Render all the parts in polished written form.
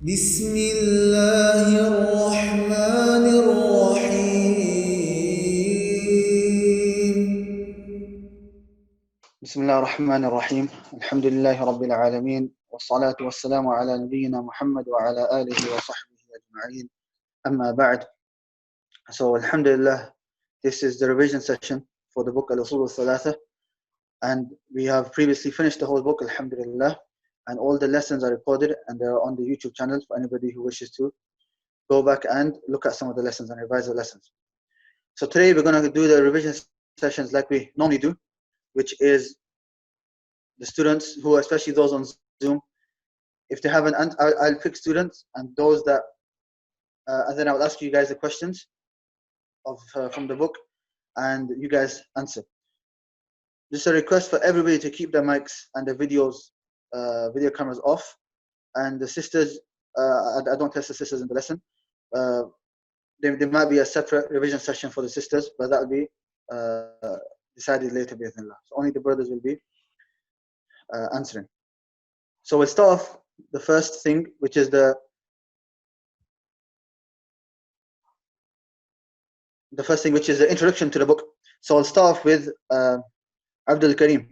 بسم الله الرحمن الرحيم. بسم الله الرحمن الرحيم. الحمد لله رب العالمين والصلاة والسلام على نبينا محمد وعلى آله وصحبه أجمعين. أما بعد. So Alhamdulillah, this is the revision session for the book Usūl Thalāthah, and we have previously finished the whole book, Alhamdulillah, and all the lessons are recorded and they are on the YouTube channel for anybody who wishes to go back and look at some of the lessons and revise the lessons. So today we're going to do the revision sessions like we normally do, which is the students who, especially those on Zoom, if they have I'll pick students and those that, and then I'll ask you guys the questions from the book, and you guys answer. Just a request for everybody to keep their mics and the video cameras off, and the sisters, I don't test the sisters in the lesson. There might be a separate revision session for the sisters, but that will be decided later, bi'idhnillah. So only the brothers will be answering. So we'll start off the first thing, which is the introduction to the book. So I'll start off with Abdul Karim.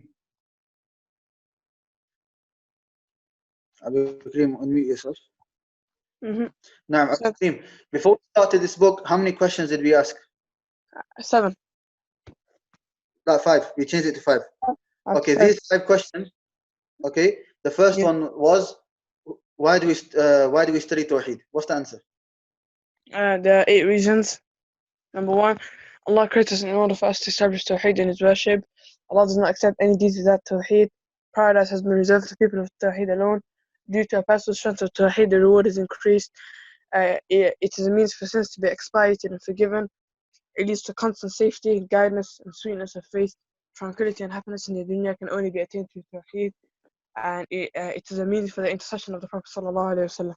Abdul Karim, unmute yourself. Now, Abdul Karim, before we started this book, how many questions did we ask? 7. No, 5. We changed it to 5. Okay, these 5 questions. Okay, the first one was, why do we study Tawheed? What's the answer? There are 8 reasons. Number 1, Allah created us in order for us to establish Tawheed in His worship. Allah does not accept any deeds without Tawheed. Paradise has been reserved for people of Tawheed alone. Due to a personal strength of Tawheed, the reward is increased. It is a means for sins to be expiated and forgiven. It leads to constant safety, guidance, and sweetness of faith. Tranquility and happiness in the dunya can only be attained through Tawheed. And it is a means for the intercession of the Prophet sallallahu alaihi wasallam.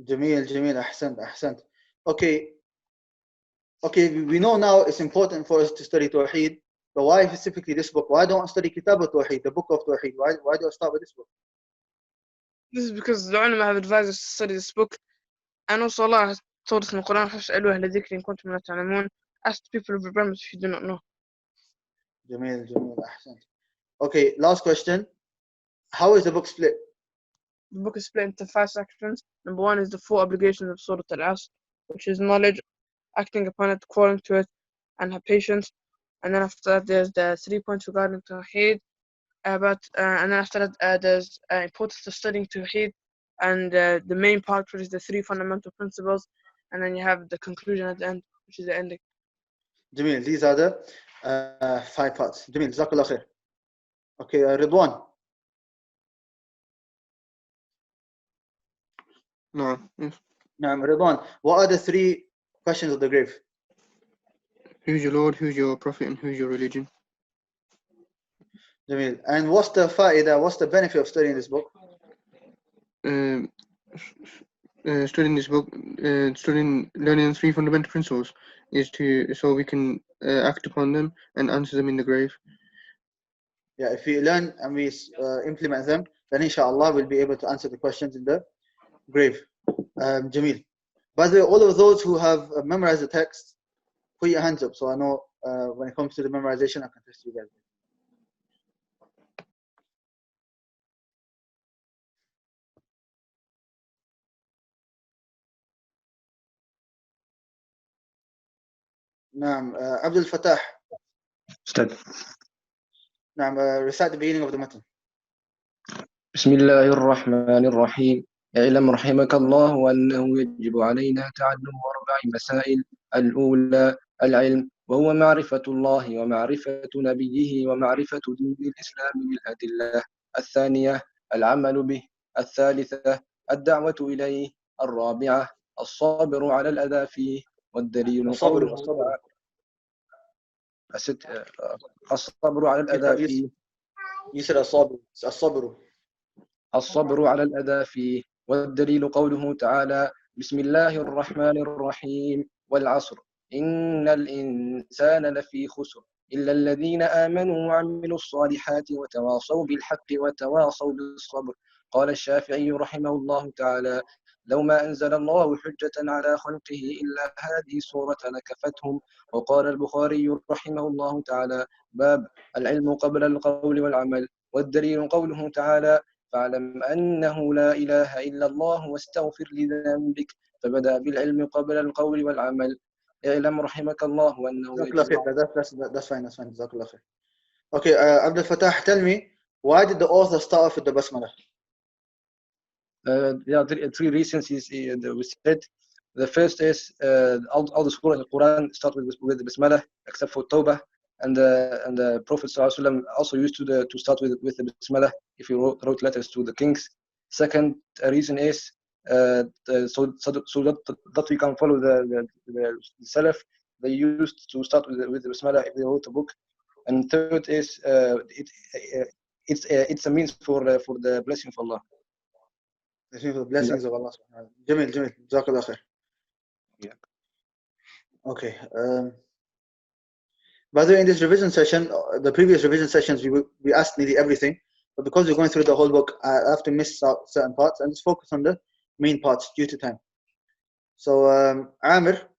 Jameel, ahsant. Okay, we know now it's important for us to study Tawheed, but why specifically this book? Why don't I study Kitab al-Tawheed, the book of Tawheed? Why do I start with this book? This is because the ulama have advised us to study this book, and also Allah has told us in the Quran, فَاسْأَلُوا أَهْلَ الذِّكْرِ إِن كُنتُمْ لَا تَعْلَمُونَ. Ask the people of remembrance if you do not know. Jameel, ahsant. Okay, last question. How is the book split? The book is split into 5 sections. Number 1 is the 4 obligations of Surah Al-Asr, which is knowledge, acting upon it, quarreling to it, and have patience. And then after that, there's the 3 points regarding Tawheed. And then after that, there's importance of studying Tawheed, and the main part, which is the 3 fundamental principles. And then you have the conclusion at the end, which is the ending. Jameel, these are the 5 parts. Jameel, Jazakallah khair. Okay, Ridwan. No. Yes. Now, Ridwan, what are the 3 questions of the grave? Who's your Lord, who's your Prophet, and who's your religion? Jameel. And what's the fa'idah, what's the benefit of studying this book? Studying this book, learning 3 fundamental principles is so we can act upon them and answer them in the grave. Yeah, if we learn and we implement them, then inshallah we'll be able to answer the questions in the grave. Jameel. By the way, all of those who have memorized the text, put your hands up so I know when it comes to the memorization, I can test you guys. نعم عبد الفتاح. أستاذ. نعم recite the beginning of the matter. بسم الله الرحمن الرحيم. اعلم رحمك الله أنه يجب علينا تعلم 4 مسائل. الأولى العلم، وهو معرفة الله ومعرفة نبيه ومعرفة دين الإسلام بالأدلة. الثانية العمل به. الثالثة الدعوة إليه. الرابعة الصبر على الأذى فيه والدليل قوله الصبر على الأذى فيه. يسر الصبر على الأذى فيه، والدليل قوله تعالى: بسم الله الرحمن الرحيم والعصر إن الإنسان لفي خسر إلا الذين آمنوا وعملوا الصالحات وتواصوا بالحق وتواصوا بالصبر. قال الشافعي رحمه الله تعالى: لو ما أنزل الله حجة على خلقه إلا هذه السورة لكفتهم. وقال البخاري رحمه الله تعالى: باب العلم قبل القول والعمل. والدليل قوله تعالى: فاعلم أنه لا إله إلا الله واستغفر لذنبك. فبدأ بالعلم قبل القول والعمل. اعلم رحمك الله أنه جزاك الله يجب. خير. That's fine. جزاك الله خير. Okay, Abdul Fattah, tell me, why did the author start off with the basmala? There are three reasons we said. The first is all the surahs in the Quran start with the Bismillah, except for Tawbah, and the Prophet ﷺ also used to start with the Bismillah if he wrote letters to the kings. Second reason is so that we can follow the Salaf. They used to start with the Bismillah if they wrote a book. And third is it's a means for the blessing of Allah. The blessings of Allah. Jamil, جزاك الله خير. Yeah. Okay. By the way, in this revision session, the previous revision sessions, we asked nearly everything, but because we're going through the whole book, I have to miss out certain parts and just focus on the main parts due to time. So, Amir.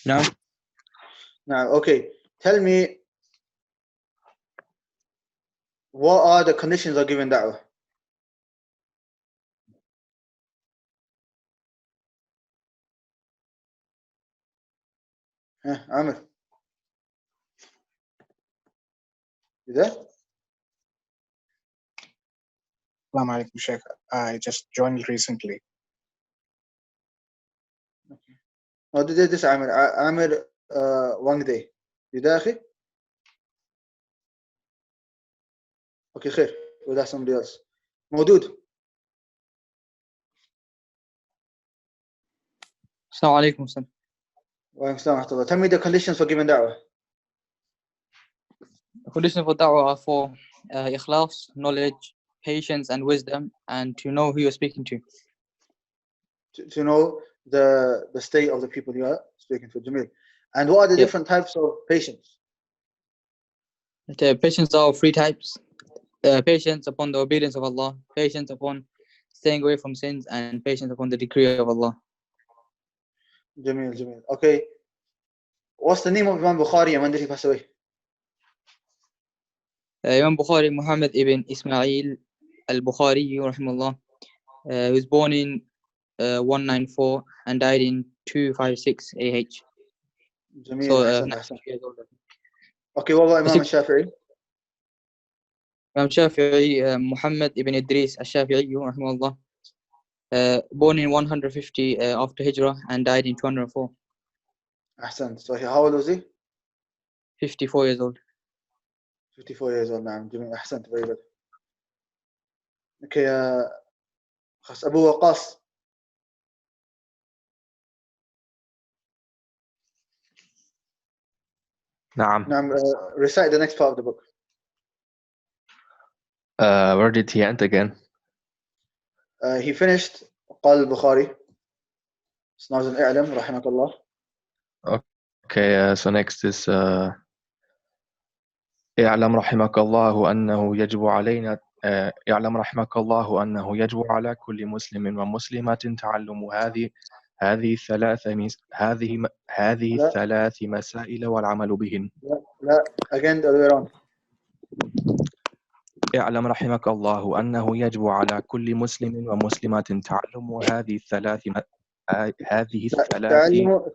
No. Now, okay, tell me, what are the conditions of giving da'wah? Amir, you there? Assalamu alaikum, Sheikh. I just joined recently. Oh, this Amir. Amir Wangday. You there, akhi? Okay, khair. We'll ask somebody else. Maudud. Assalamu alaikum, sir. Wa alaikum assalam wa rahmatullah. Tell me the conditions for giving da'wah. The conditions for da'wah are for ikhlas, knowledge, patience, and wisdom, and to know who you're speaking to. To know the state of the people you are speaking to. Jamil. And what are the different types of patience? The patience are of three types. Patience upon the obedience of Allah, patience upon staying away from sins, and patience upon the decree of Allah. Jamil. Okay. What's the name of Imam Bukhari and when did he pass away? Imam Bukhari, Muhammad ibn Ismail al-Bukhari, rahimahullah, he was born in 194 and died in 256 AH. Jamil. So, Okay, what about Imam Shafi'i? Imam Shafi'i, Muhammad ibn Idris al-Shafi'i, rahimahullah, born in 150 after Hijrah and died in 204. Ahsan. So how old was he? 54 years old. 54 years old now. Ahsan. Very good. Okay, Abu Waqas. نعم. Recite the next part of the book. Where did he end again? He finished قال البخاري. So now it's an i'lam رحمك الله. Okay, so next is اعلم رحمك الله أنه يجب علينا اعلم رحمك الله أنه يجب على كل مسلم ومسلمة تعلم هذه الثلاث مسائل والعمل بهن. لا again the other way around. اعلم رحمك الله أنه يجب على كل مسلم ومسلمة تعلم هذه الثلاث تعلم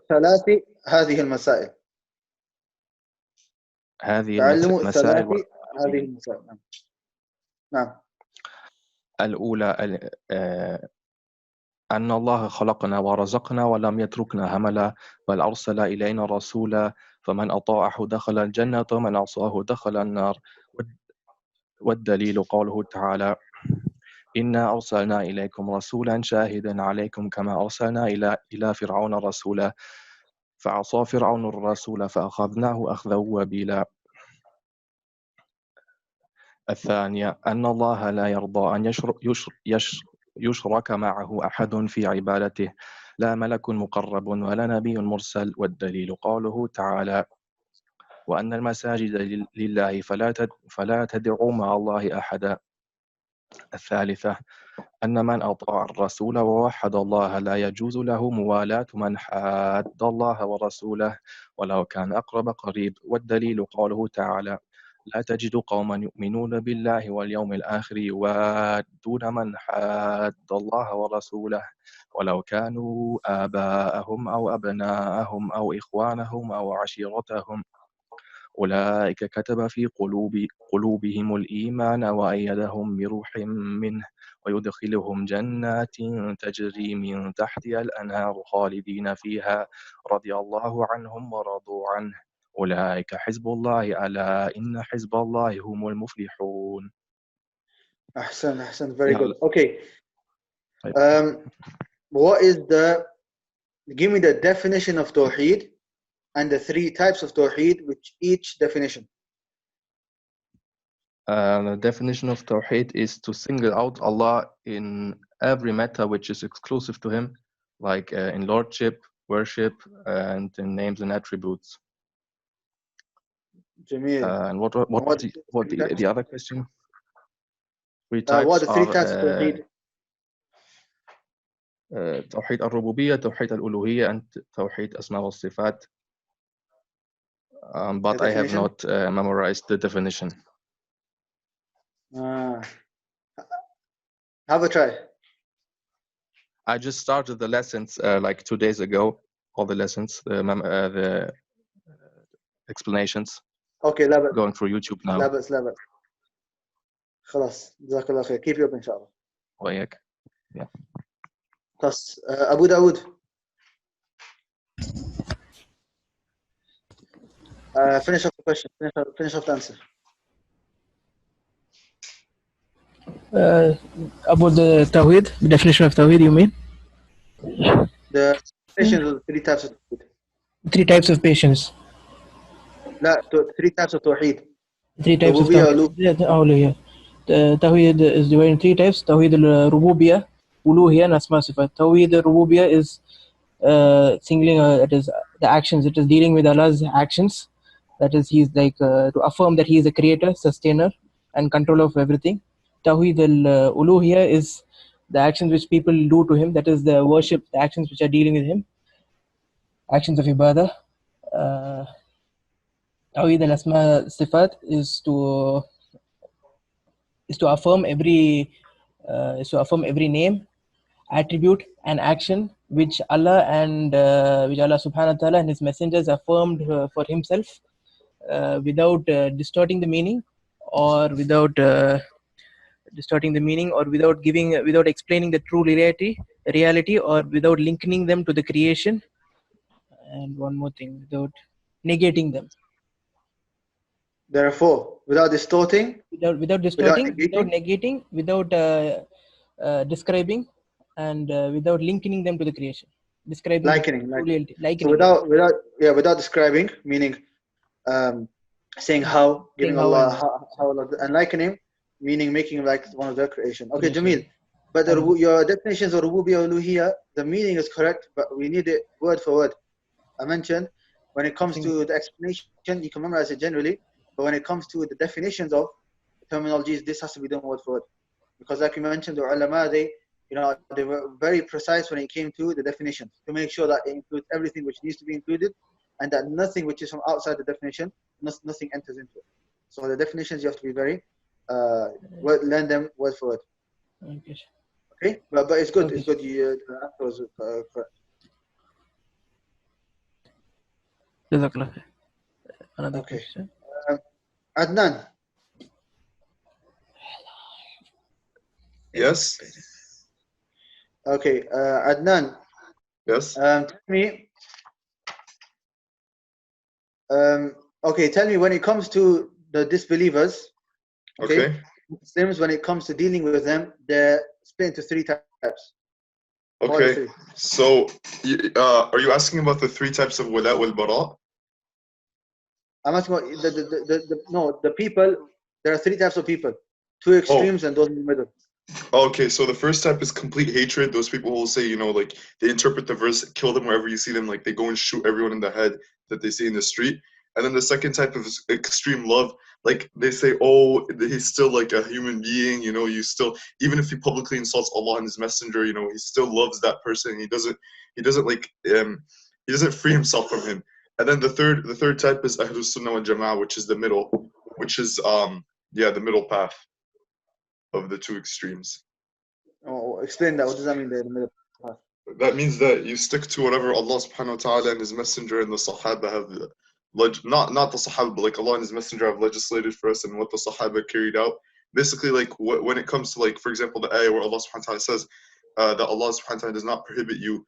هذه المسائل. تعلم مسائل هذه المسائل. نعم. الأولى أن الله خلقنا ورزقنا ولم يتركنا هملا بل أرسل إلينا رسولا فمن أطاعه دخل الجنة ومن عصاه دخل النار. والدليل قوله تعالى: إنا أرسلنا إليكم رسولا شاهدا عليكم كما أرسلنا إلى فرعون رسولا فعصى فرعون الرسول فأخذناه أخذا وبيلا. الثانية أن الله لا يرضى أن يشرك معه أحد في عبادته لا ملك مقرب ولا نبي مرسل. والدليل قوله تعالى: وأن المساجد لله فلا تدعوا مع الله أحدا. الثالثة أن من أطاع الرسول ووحد الله لا يجوز له موالاة من حاد الله ورسوله ولو كان أقرب قريب. والدليل قوله تعالى: لا تجد قوما يؤمنون بالله واليوم الآخر يوادون من حاد الله ورسوله ولو كانوا آباءهم أو أبناءهم أو إخوانهم أو عشيرتهم أولئك كتب في قلوبهم الإيمان وأيدهم بروح منه ويدخلهم جنات تجري من تحتها الأنهار خالدين فيها رضي الله عنهم ورضوا عنه أولئك حزب الله ألا إن حزب الله هم المفلحون. أحسن, very Yeah, good. Okay. طيب. What is give me the definition of Tawheed and the 3 types of Tawheed, which each definition. The definition of Tawheed is to single out Allah in every matter which is exclusive to Him, like in lordship, worship, and in names and attributes. Jameel. And what the other question? 3 types what are the 3 are types of Tawheed? توحيد الربوبية, توحيد الألوهية, and توحيد أسماء والصفات. But I have not memorized the definition. Have a try. I just started the lessons like 2 days ago. All the lessons, the explanations. Okay, لابد. Going through YouTube now. لابد. خلاص, جزاك الله خير. Keep you up إن شاء الله. وياك. Yeah. خلاص, أبو داود. Finish off the question. Finish off the answer. About the Tawheed, the definition of Tawheed, you mean? The definition of the 3 types of Tawheed. 3 types of patience. لا, 3 types of Tawheed. 3 types of Tawheed. Tawheed is divided in 3 types. Tawheed al-Rububiyyah, Uluhiyyah, and Asma Sifat. Tawheed al-Rububiyyah is singling, it is the actions. It is dealing with Allah's actions. That is, He is like to affirm that He is a creator, sustainer, and controller of everything. Tawheed al-Uluhiyyah is the actions which people do to Him. That is the worship, the actions which are dealing with Him. Actions of ibadah. Tawheed al-Asma Sifat is to affirm every name, attribute, and action which Allah subhanahu wa ta'ala and His messengers affirmed for Himself without distorting the meaning or without explaining the true reality or without linking them to the creation, and one more thing, without negating them. There are 4. Without distorting, without negating, without describing, and without linking them to the creation. Likening. So without describing, meaning saying how, giving Allah how, and likening, meaning making like one of their creation. Okay, Jameel. But your definitions of Rububiyyah and Uluhiyyah, the meaning is correct, but we need it word for word. I mentioned when it comes to the explanation, you can memorize it generally, but when it comes to the definitions of terminologies, this has to be done word for word. Because like you mentioned, the ulama, they were very precise when it came to the definitions to make sure that it includes everything which needs to be included, and that nothing which is from outside the definition, nothing enters into it. So the definitions, you have to be very learn them word for word. Okay, but it's good. Okay. It's good. The answer was correct. Another question. Adnan. Yes. Okay, Adnan. Yes. Tell me. Tell me when it comes to the disbelievers. Okay. Muslims, when it comes to dealing with them, they're split into 3 types. Okay. So, are you asking about the 3 types of wala wal bara? I'm asking about the people. There are 3 types of people: 2 extremes and those in the middle. Okay, so the first type is complete hatred. Those people will say, like they interpret the verse, kill them wherever you see them, like they go and shoot everyone in the head that they see in the street. And then the second type of extreme love, like they say, oh, he's still like a human being, you know, you still, even if he publicly insults Allah and His Messenger, you know, he still loves that person. He doesn't like, he doesn't free himself from him. And then the third type is Ahlus Sunnah wal Jama'ah, which is the middle, which is the middle path of the two extremes. Oh, explain that. What does that mean there, the middle path? That means that you stick to whatever Allah subhanahu wa ta'ala and His Messenger and the Sahaba have, not the Sahaba, but like Allah and His Messenger have legislated for us and what the Sahaba carried out. Basically, like when it comes to, like, for example, the ayah where Allah subhanahu wa ta'ala says that Allah subhanahu wa ta'ala does not prohibit you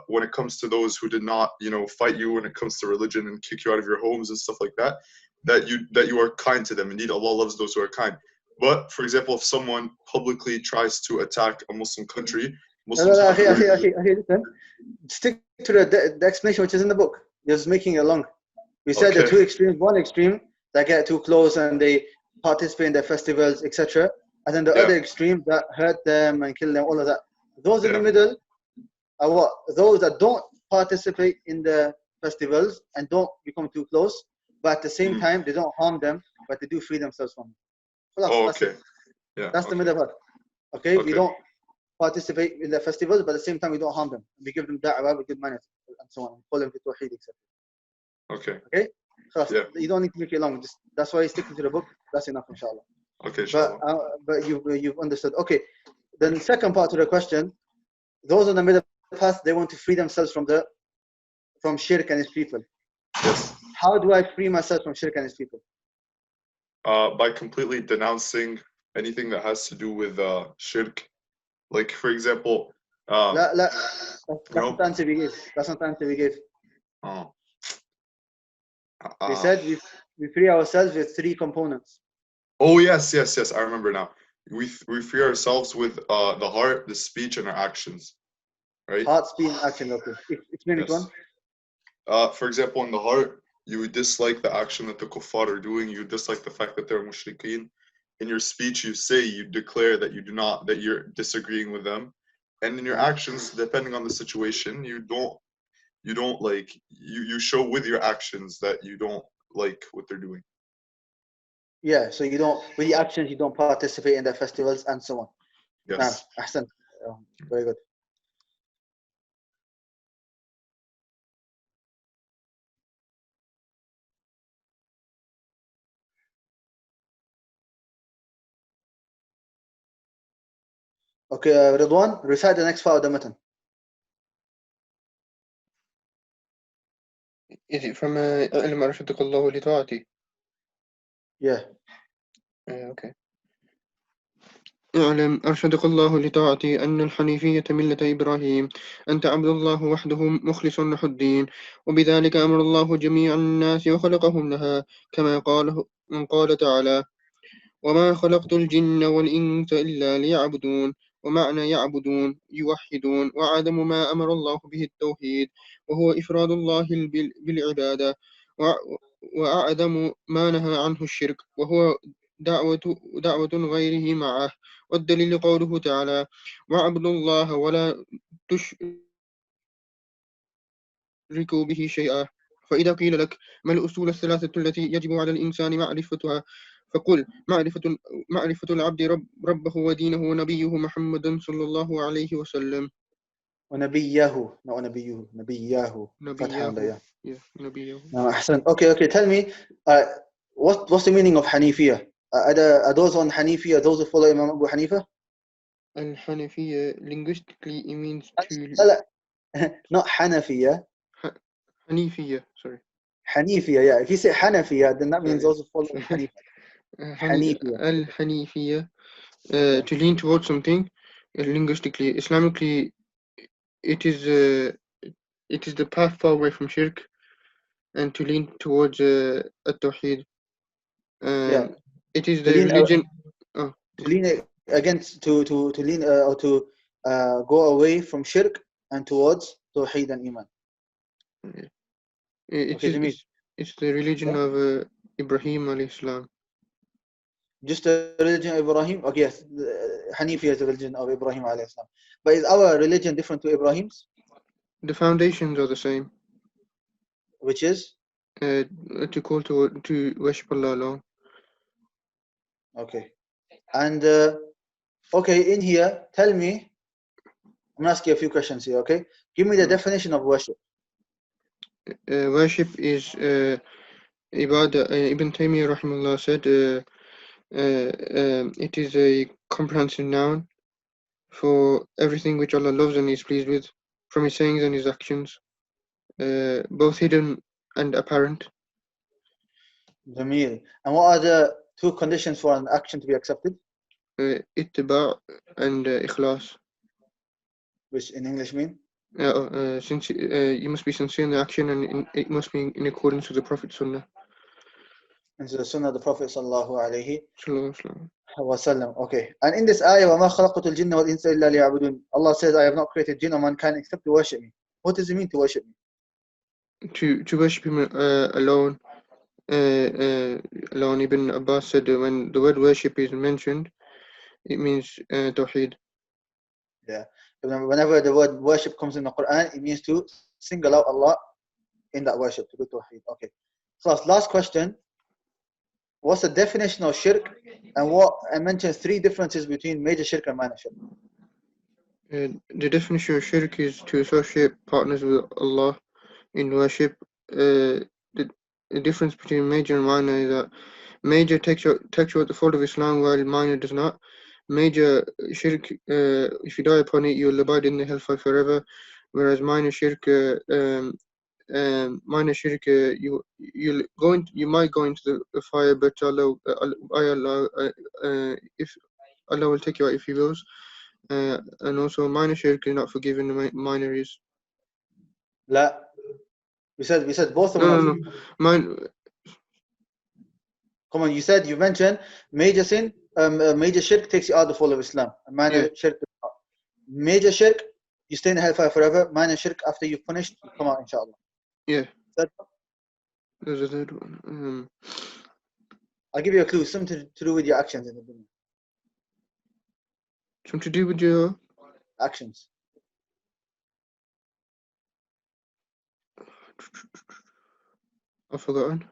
when it comes to those who did not, you know, fight you when it comes to religion and kick you out of your homes and stuff like that, that you are kind to them. Indeed, Allah loves those who are kind. But for example, if someone publicly tries to attack a Muslim country, Muslims have listen. Stick to the explanation which is in the book. You're just making it long. We said the two extremes. One extreme, that get too close and they participate in their festivals, etc. And then the other extreme that hurt them and kill them, all of that. Those in the middle are what? Those that don't participate in the festivals and don't become too close, but at the same time they don't harm them, but they do free themselves from them. That's the middle part. Okay? We don't participate in the festivals, but at the same time we don't harm them. We give them da'wah with good manners and so on. Call them to tawheed, etc. Okay? So you don't need to make it long. That's why you stick to the book. That's enough, inshallah. Okay, inshallah. But you've understood. Okay. Then second part to the question, those on the middle path, they want to free themselves from shirk and its people. Yes. How do I free myself from shirk and its people? By completely denouncing anything that has to do with shirk. Like, for example, that's not the answer we gave. That's not the answer we gave. Oh. We said we free ourselves with three components. Oh yes, I remember now. We free ourselves with the heart, the speech, and our actions. Right? Heart, speech, and action. Okay. Explain it one. For example, in the heart, you would dislike the action that the kuffar are doing. You dislike the fact that they're mushrikeen. In your speech, you declare that you're disagreeing with them. And in your actions, depending on the situation, you show with your actions that you don't like what they're doing. Yeah, so with the actions, you don't participate in their festivals and so on. Yes. Ahsan. Very good. Okay, Ridwan, recite the next part of the matan. Is it from إعلم أرشدك الله لطاعتي? Yeah. Okay. اعلم أرشدك الله لطاعتي أن الحنيفية ملة إبراهيم أن تعبد الله وحده مخلصا له الدين وبذلك أمر الله جميع الناس وخلقهم لها كما قال تعالى وما خلقت الجن والإنس إلا ليعبدون ومعنى يعبدون يوحدون وعدم ما أمر الله به التوحيد وهو إفراد الله بالعبادة وأعدم ما نهى عنه الشرك وهو دعوة غيره معه والدليل قوله تعالى واعبدوا الله ولا تشركوا به شيئا فإذا قيل لك ما الأصول الثلاثة التي يجب على الإنسان معرفتها فقل معرفة العبد ربه ودينه ونبيه محمد صلى الله عليه وسلم ونبيه نبيه فتحة نبيه. أحسن. Okay, tell me what's the meaning of Hanifiyah? Are those on Hanifiyah those who follow Imam Abu Hanifa? Al-Hanifiyya linguistically it means to not Hanafiyah. Hanifiyya, sorry. Hanifiyah, yeah. If you say Hanafiyah, then that means those who follow Hanifa. Al-Hanifiyya, to lean towards something, linguistically, Islamically, it is the path far away from shirk, and to lean towards at-tawheed. It is the religion. To lean against to lean or to go away from shirk and towards tawheed and iman. It's the religion of Ibrahim alayhi salam. Just the religion of Ibrahim? Okay, yes. Hanifi is the religion of Ibrahim alayhi salam. But is our religion different to Ibrahim's? The foundations are the same. Which is? To call to worship Allah alone. Okay. And okay, in here, tell me, I'm gonna ask you a few questions here, okay? Give me the definition of worship. Worship is ibadah. Ibn Taymiyyah rahimahullah said it is a comprehensive noun for everything which Allah loves and is pleased with, from His sayings and His actions, both hidden and apparent. Jameel. And what are the two conditions for an action to be accepted? Ittiba' and ikhlas. Which in English mean? Since you must be sincere in the action, and it must be in accordance with the Prophet's sunnah. Into the sunnah of the Prophet sallallahu alaihi Sallallahu wasallam. Okay. And in this ayah, وَمَا خَلَقْتُ الْجِنَّ وَالْإِنسَ إِلَّا لِيَعْبُدُونَ, Allah says, I have not created jinn or mankind except to worship me. What does it mean to worship me? To worship Him alone. Alone. Ibn Abbas said when the word worship is mentioned, it means tawheed. Yeah. Whenever the word worship comes in the Quran, it means to single out Allah in that worship, to do tawheed. Okay. So last question. What's the definition of shirk? And what I mentioned 3 differences between major shirk and minor shirk. The definition of shirk is to associate partners with Allah in worship. The difference between major and minor is that major takes you at the fold of Islam, while minor does not. Major shirk, if you die upon it, you'll abide in the hellfire forever, whereas minor shirk, you might go into the fire, but Allah, if Allah will take you out if He wills. And also minor shirk is not forgiven. Minor is. La. We said both of them. No. Come on, you mentioned major sin, major shirk takes you out of the fold of Islam. Minor shirk, major shirk, you stay in the hellfire forever. Minor shirk, after you've finished, you come out, inshallah. Yeah. Third one? There's a third one. I'll give you a clue. Something to do with your actions in the dunya. Something to do with your actions. I've forgotten,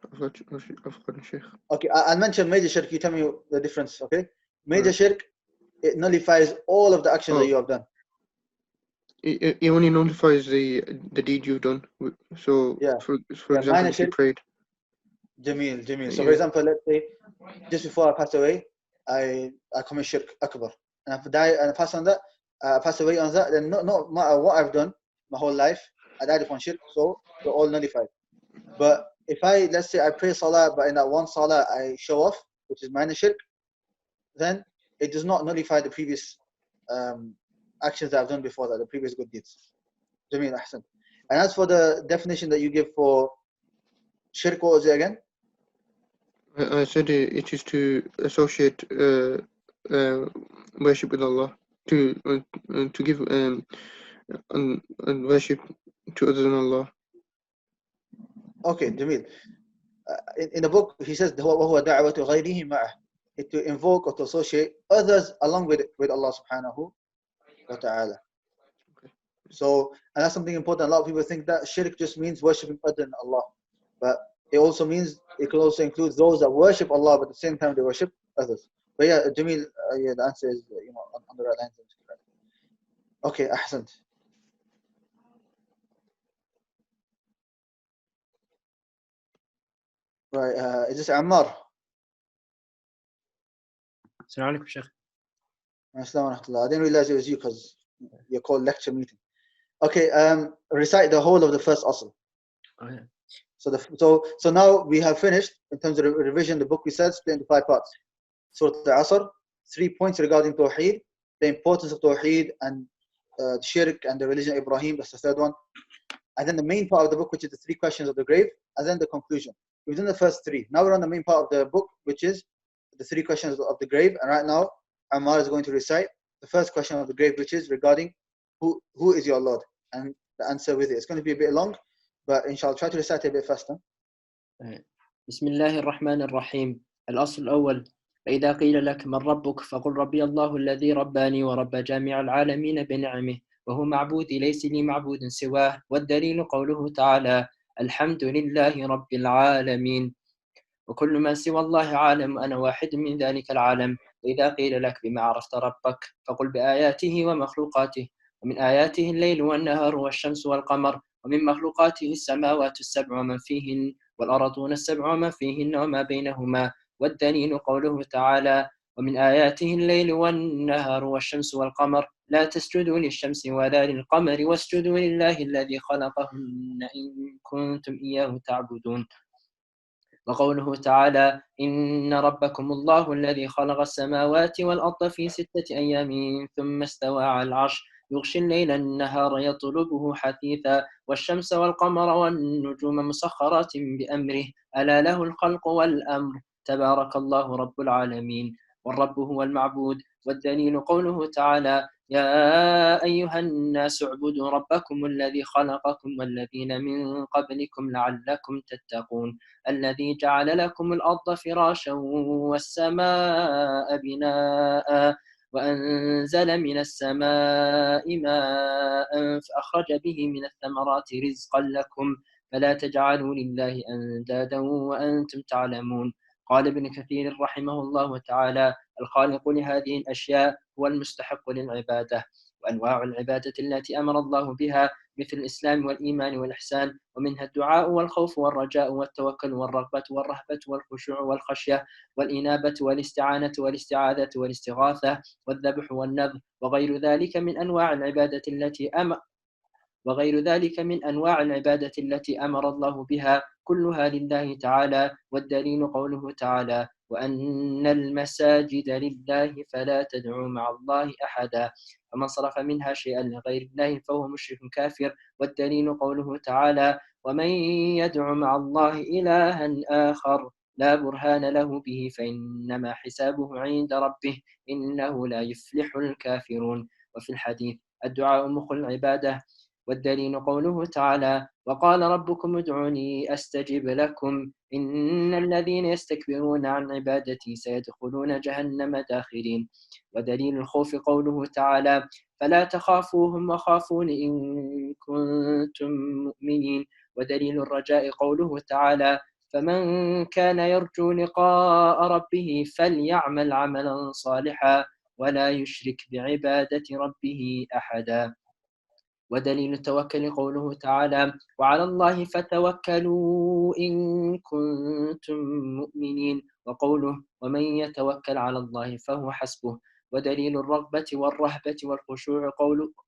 Sheikh. Okay, I'll mention major shirk. You tell me the difference, okay? Major shirk, it nullifies all of the actions that you have done. It only nullifies the deed you've done. So, for example, if you prayed. Jameel. So, for example, let's say, just before I pass away, I commit shirk akbar. And if I die and I pass away on that, then no matter what I've done my whole life, I died upon shirk, so they're all nullified. But if let's say I pray salah, but in that one salah I show off, which is minor shirk, then it does not nullify the previous actions that I've done before that, the previous good deeds. Jameel, ahsan. And as for the definition that you give for shirk, what was it again? I said it is to associate worship with Allah, to give and worship to other than Allah. Okay, Jameel. In the book, he says, وَهُوَ دَعْوَةُ غَيْرِهِ مَعَهُ, to invoke or to associate others along with Allah subhanahu wa ta'ala. So, and that's something important. A lot of people think that shirk just means worshipping other than Allah. But it also means, it can also include those that worship Allah, but at the same time they worship others. But yeah, Jameel, the answer is, on the right lines. Okay, ahsant. Right, is this Ammar? Assalamu alaikum, Sheikh. Assalamu alaikum. I didn't realize it was you because you're called lecture meeting. Okay, recite the whole of the first asl. Oh, yeah. So now we have finished in terms of revision. The book we said split into 5 parts. Surah Al-Asr, 3 points regarding Tawheed, the importance of Tawheed and Shirk and the religion of Ibrahim. That's the 3rd one. And then the main part of the book, which is the 3 questions of the grave, and then the conclusion. We've done the first 3. Now we're on the main part of the book, which is the 3 questions of the grave. And right now, Ammar is going to recite the first question of the grave, which is regarding who is your Lord, and the answer with it. It's going to be a bit long, but inshallah, try to recite it a bit faster. بسم الله الرحمن الرحيم. الأصل الأول: فإذا قيل لك من ربك فقل ربي الله الذي رباني ورب جميع العالمين بنعمه وهو معبودي ليس لي معبود سواه. والدليل قوله تعالى: الحمد لله رب العالمين. وكل ما سوى الله عالم أنا واحد من ذلك العالم. وإذا قيل لك بما عرفت ربك فقل بآياته ومخلوقاته. ومن آياته الليل والنهار والشمس والقمر، ومن مخلوقاته السماوات السبع ومن فيهن والأرضون السبع ومن فيهن وما بينهما. والدليل قوله تعالى: ومن آياته الليل والنهار والشمس والقمر لا تسجدوا للشمس ولا للقمر واسجدوا لله الذي خلقهن إن كنتم إياه تعبدون. وقوله تعالى: إن ربكم الله الذي خلق السماوات والأرض في 6 أيام ثم استوى على العرش يغشي الليل النهار يطلبه حثيثا والشمس والقمر والنجوم مسخرات بأمره ألا له الخلق والأمر تبارك الله رب العالمين. والرب هو المعبود. والدليل قوله تعالى: يا أيها الناس اعبدوا ربكم الذي خلقكم والذين من قبلكم لعلكم تتقون الذي جعل لكم الأرض فراشا والسماء بناء وأنزل من السماء ماء فأخرج به من الثمرات رزقا لكم فلا تجعلوا لله أندادا وأنتم تعلمون. قال ابن كثير رحمه الله تعالى: الخالق لهذه الأشياء هو المستحق للعبادة. وأنواع العبادة التي أمر الله بها مثل الإسلام والإيمان والإحسان، ومنها الدعاء والخوف والرجاء والتوكل والرغبة والرهبة والخشوع والخشية والإنابة والاستعانة والاستعاذة والاستغاثة والذبح والنذر وغير ذلك من أنواع العبادة التي أمر الله بها كلها لله تعالى. والدليل قوله تعالى: وأن المساجد لله فلا تدعوا مع الله أحدا. فمن صرف منها شيئا لغير الله فهو مشرك كافر. والدليل قوله تعالى: ومن يدع مع الله إلها آخر لا برهان له به فإنما حسابه عند ربه إنه لا يفلح الكافرون. وفي الحديث: الدعاء مخ العبادة. والدليل قوله تعالى: وقال ربكم ادعوني أستجب لكم إن الذين يستكبرون عن عبادتي سيدخلون جهنم داخرين. ودليل الخوف قوله تعالى: فلا تخافوهم وخافون إن كنتم مؤمنين. ودليل الرجاء قوله تعالى: فمن كان يرجو لقاء ربه فليعمل عملا صالحا ولا يشرك بعبادة ربه أحدا. ودليل التوكل قوله تعالى: وعلى الله فتوكلوا إن كنتم مؤمنين. وقوله: ومن يتوكل على الله فهو حسبه. ودليل الرغبة والرهبة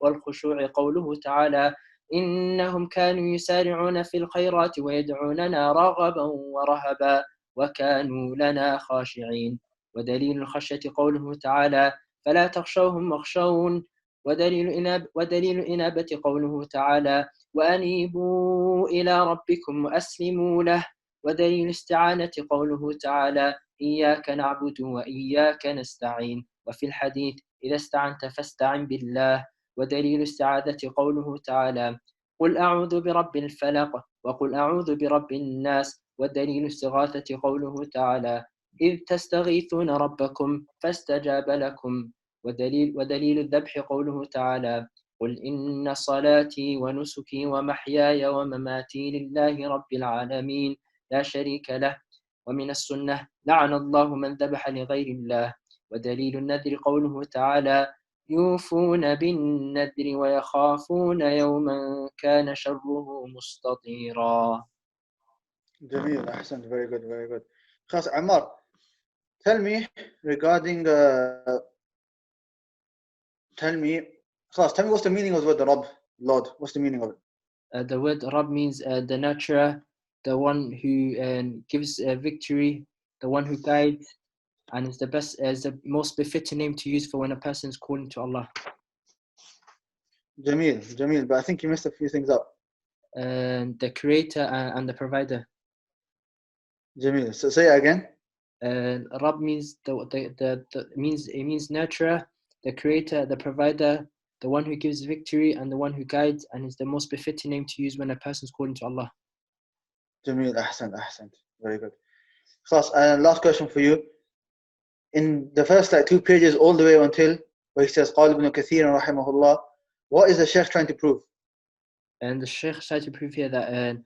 والخشوع قوله تعالى: إنهم كانوا يسارعون في الخيرات ويدعوننا رغبا ورهبا وكانوا لنا خاشعين. ودليل الخشية قوله تعالى: فلا تخشوهم واخشون. ودليل الإنابة قوله تعالى: وأنيبوا إلى ربكم وأسلموا له. ودليل الاستعانة قوله تعالى: إياك نعبد وإياك نستعين. وفي الحديث: إذا استعنت فاستعن بالله. ودليل الاستعاذة قوله تعالى: قل أعوذ برب الفلق وقل أعوذ برب الناس. ودليل الاستغاثة قوله تعالى: إذ تستغيثون ربكم فاستجاب لكم. ودليل الذبح قوله تعالى: قل إن صلاتي ونسكي ومحياي ومماتي لله رب العالمين لا شريك له. ومن السنة: لعن الله من ذبح لغير الله. ودليل النذر قوله تعالى: يوفون بالنذر ويخافون يوما كان شره مستطيرا. جميل أحسنت. very good very good. خلاص عمار, tell me regarding tell me what's the meaning of the word Rabb, Lord. What's the meaning of it? The word Rabb means the nurturer, the one who gives victory, the one who guides, and is the most befitting name to use for when a person is calling to Allah. Jamil, but I think you missed a few things up. The creator and the provider. Jamil, so say it again. Rabb means it means nurturer, the creator, the provider, the one who gives victory, and the one who guides, and is the most befitting name to use when a person is calling to Allah. Jamil, ahsant. Very good. Khlas, and last question for you. In the first 2 pages all the way until where he says قال ابن كثير رحمه الله, what is the Shaykh trying to prove? And the Shaykh tried to prove here that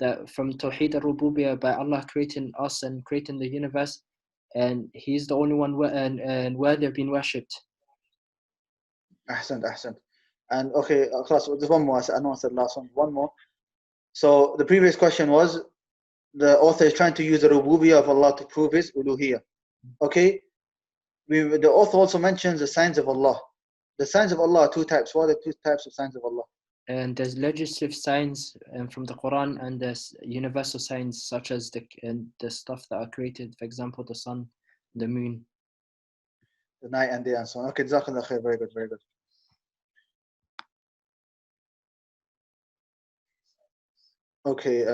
that from Tawheed al-Rububiyyah, by Allah creating us and creating the universe, and He's the only one and worthy of being worshipped. Ahsant. And okay, class, there's one more. I know I said last one more. So the previous question was, the author is trying to use the rububiyyah of Allah to prove his uluhiyyah. Okay, the author also mentions the signs of Allah. The signs of Allah are two types. What are the two types of signs of Allah? And there's legislative signs from the Quran, and there's universal signs such as the stuff that are created, for example, the sun, the moon, the night and day and so on. Okay, Jazakallah khair. Very good. Okay,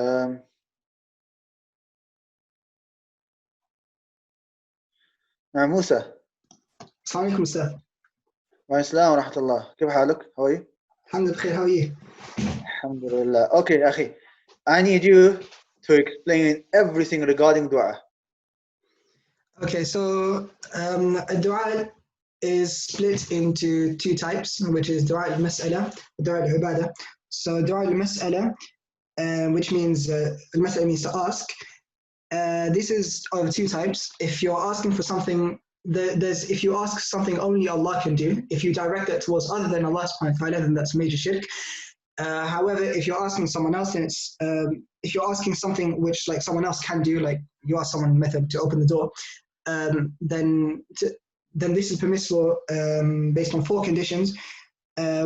now Musa. السلام عليكم أستاذ. وعليكم السلام ورحمة الله. كيف حالك? How are you? الحمد لله بخير. How are you? Alhamdulillah. Okay, akhi. I need you to explain everything regarding dua. Okay, so a dua is split into two types, which is dua al-mas'ala and dua al-ibadah. So dua al-mas'ala, which means al-mas'ala means to ask. This is of two types. If you're asking for something, if you ask something only Allah can do, if you direct it towards other than Allah subhanahu wa ta'ala, then that's major shirk. However, if you're asking someone else, then it's if you're asking something which like someone else can do, like you ask someone method to open the door, then this is permissible based on four conditions,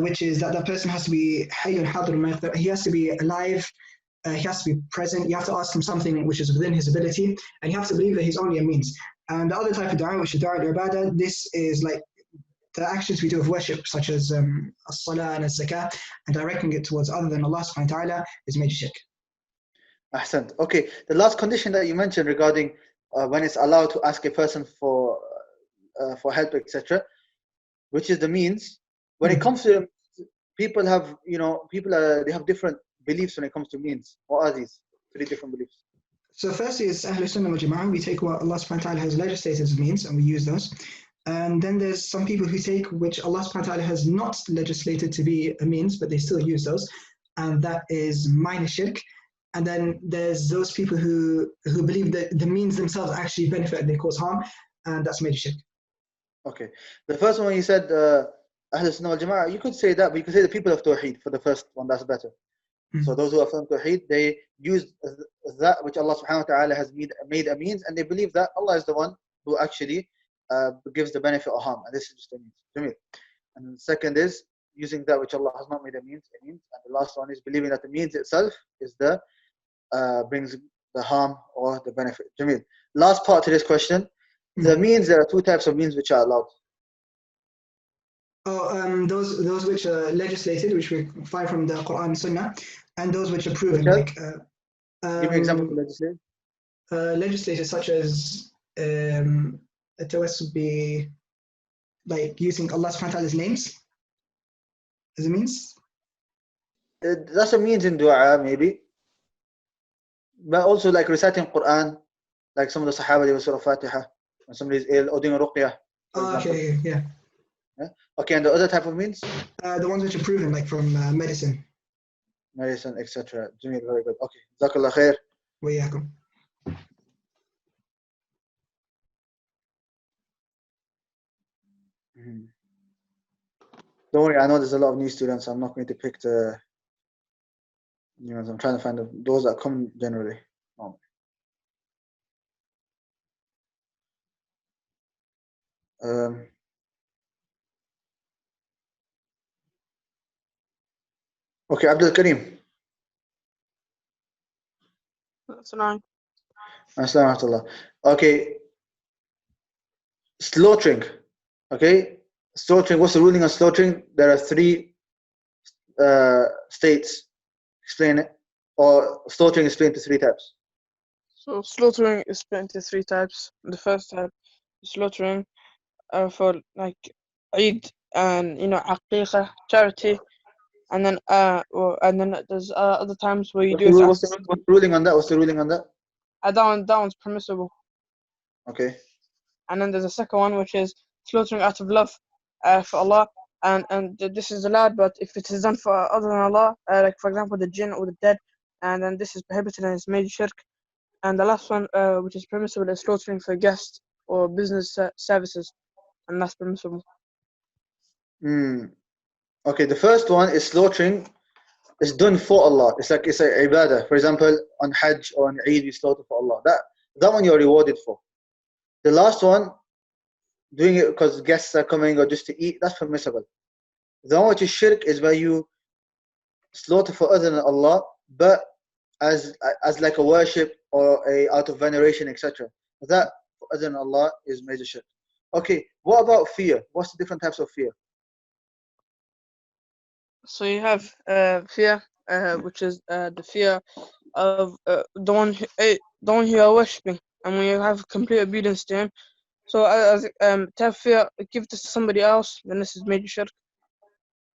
which is that person has to be hayyun hadir, he has to be alive, he has to be present, you have to ask him something which is within his ability, and you have to believe that he's only a means. And the other type of dua, which is dua al-ibadah, this is like the actions we do of worship, such as as-salah and as-zakah, and directing it towards other than Allah subhanahu wa ta'ala is major shirk. Ahsant. Okay, the last condition that you mentioned regarding when it's allowed to ask a person for help, etc., which is the means. When it comes to people have, they have different beliefs when it comes to means. What are these 3 different beliefs? So firstly is Ahlul Sunnah wal Jama'ah. We take what Allah subhanahu wa ta'ala has legislated as means and we use those. And then there's some people who take which Allah subhanahu wa ta'ala has not legislated to be a means, but they still use those. And that is minor shirk. And then there's those people who believe that the means themselves actually benefit and they cause harm, and that's major shirk. Okay. The first one you said, Ahlul Sunnah wal Jama'ah, you could say that, but you could say the people of Tawheed for the first one, that's better. So those who affirm Tawheed, they use that which Allah subhanahu wa ta'ala has made a means, and they believe that Allah is the one who actually gives the benefit or harm, and this is just a means. And the second is using that which Allah has not made a means. And the last one is believing that the means itself is the brings the harm or the benefit. Jamil. Last part to this question, the means, there are 2 types of means which are allowed. Those which are legislated, which we find from the Quran and Sunnah, and those which are proven. Give me an example of legislated. Legislated such as would be like using Allah subhanahu wa ta'ala's names as a means. That's a means in dua, maybe. But also like reciting Quran, like some of the Sahaba, they were Surah Fatiha. When somebody's ill, or doing ruqyah. Okay, yeah. Okay, and the other type of means? The ones which are proven, like from medicine. Medicine, etc. Jamil, very good. Okay, Jazakallah khair. Wa iyyakum. Don't worry, I know there's a lot of new students. I'm not going to pick the new ones. I'm trying to find those that come generally. Okay, Abdul Karim. Assalamu alaikum. Okay, slaughtering. Okay, slaughtering. What's the ruling on slaughtering? There are 3 states. Explain it. Or slaughtering is split into 3 types. So slaughtering is split into 3 types. The first type is slaughtering for like Eid and Aqiqah, charity, and then there's other times where you What's the ruling on that? What's the ruling on that? That one's permissible. Okay. And then there's a second one which is slaughtering out of love for Allah, and this is allowed, but if it is done for other than Allah, like for example the jinn or the dead, and then this is prohibited and it's major shirk. And the last one, which is permissible, is slaughtering for guests or business services, and that's permissible. Okay, the first one is slaughtering. It's done for Allah. It's like ibadah. For example, on Hajj or on Eid, you slaughter for Allah. That one you're rewarded for. The last one, doing it because guests are coming or just to eat, that's permissible. The one which is shirk is where you slaughter for other than Allah, but as like a worship or out of veneration, etc. That for other than Allah is major shirk. Okay, what about fear? What's the different types of fear? So you have fear, which is the fear of the one who you are worshipping, and when you have complete obedience to him. So to have fear, give this to somebody else, then this is major shirk.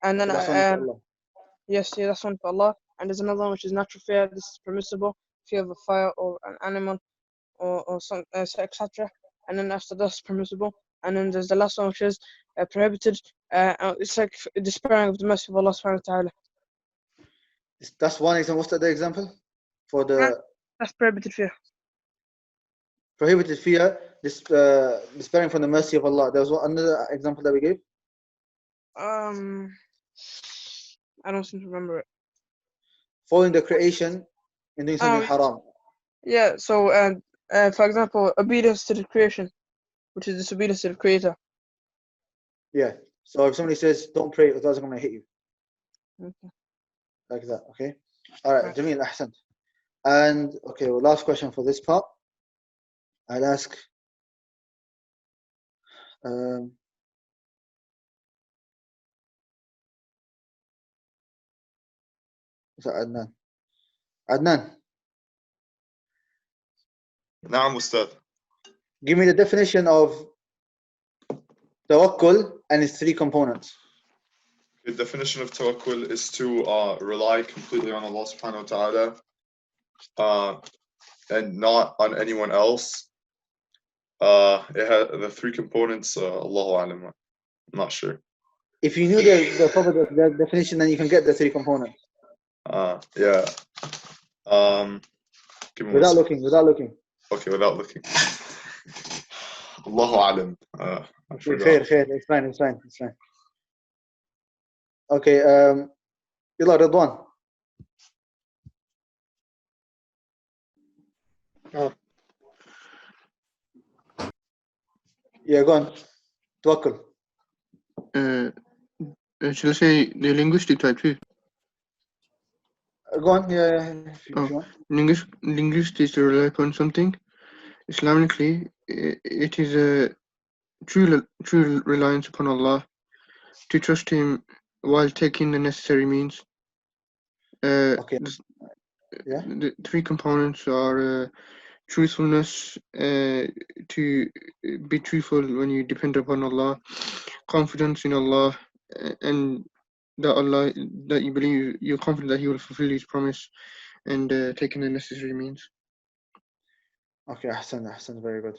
And then That's one for Allah. yes, yeah, that's one for Allah. And there's another one which is natural fear. This is permissible, fear of a fire or an animal or some etc. And then after that's permissible. And then there's the last one which is prohibited. It's like despairing of the mercy of Allah subhanahu wa ta'ala. That's one example. What's the other example? For the That's prohibited fear. Prohibited fear, despairing from the mercy of Allah. There was another example that we gave. I don't seem to remember it. Following the creation and doing something haram. Yeah, so for example, obedience to the creation, which is disobedience to the creator. Yeah. So if somebody says, don't pray, otherwise I'm going to hit you. Okay. Like that, okay? Alright, Jameel, ahsant. And, okay, well, last question for this part. I'll ask, is that Adnan? Adnan, نعم أستاذ. give me the definition of tawakkul and its three components. The definition of tawakkul is to rely completely on Allah subhanahu wa ta'ala and not on anyone else. It has the three components, Allahu Alam. I'm not sure. If you knew the proper definition, then you can get the three components. Yeah. Without looking. Okay, without looking. Allahu Alam. I forgot. Khair. It's fine. Okay, Yalla Ridwan. Yeah, go on. Tawakkul. Shall I say the linguistic type too? Go on, yeah. If you want. Linguistics to rely upon something. Islamically, it is a true reliance upon Allah, to trust Him while taking the necessary means. Okay. Yeah. The three components are truthfulness, to be truthful when you depend upon Allah, confidence in Allah, and that you believe, you're confident that He will fulfill His promise, and taking the necessary means. Okay, Ahsan, very good.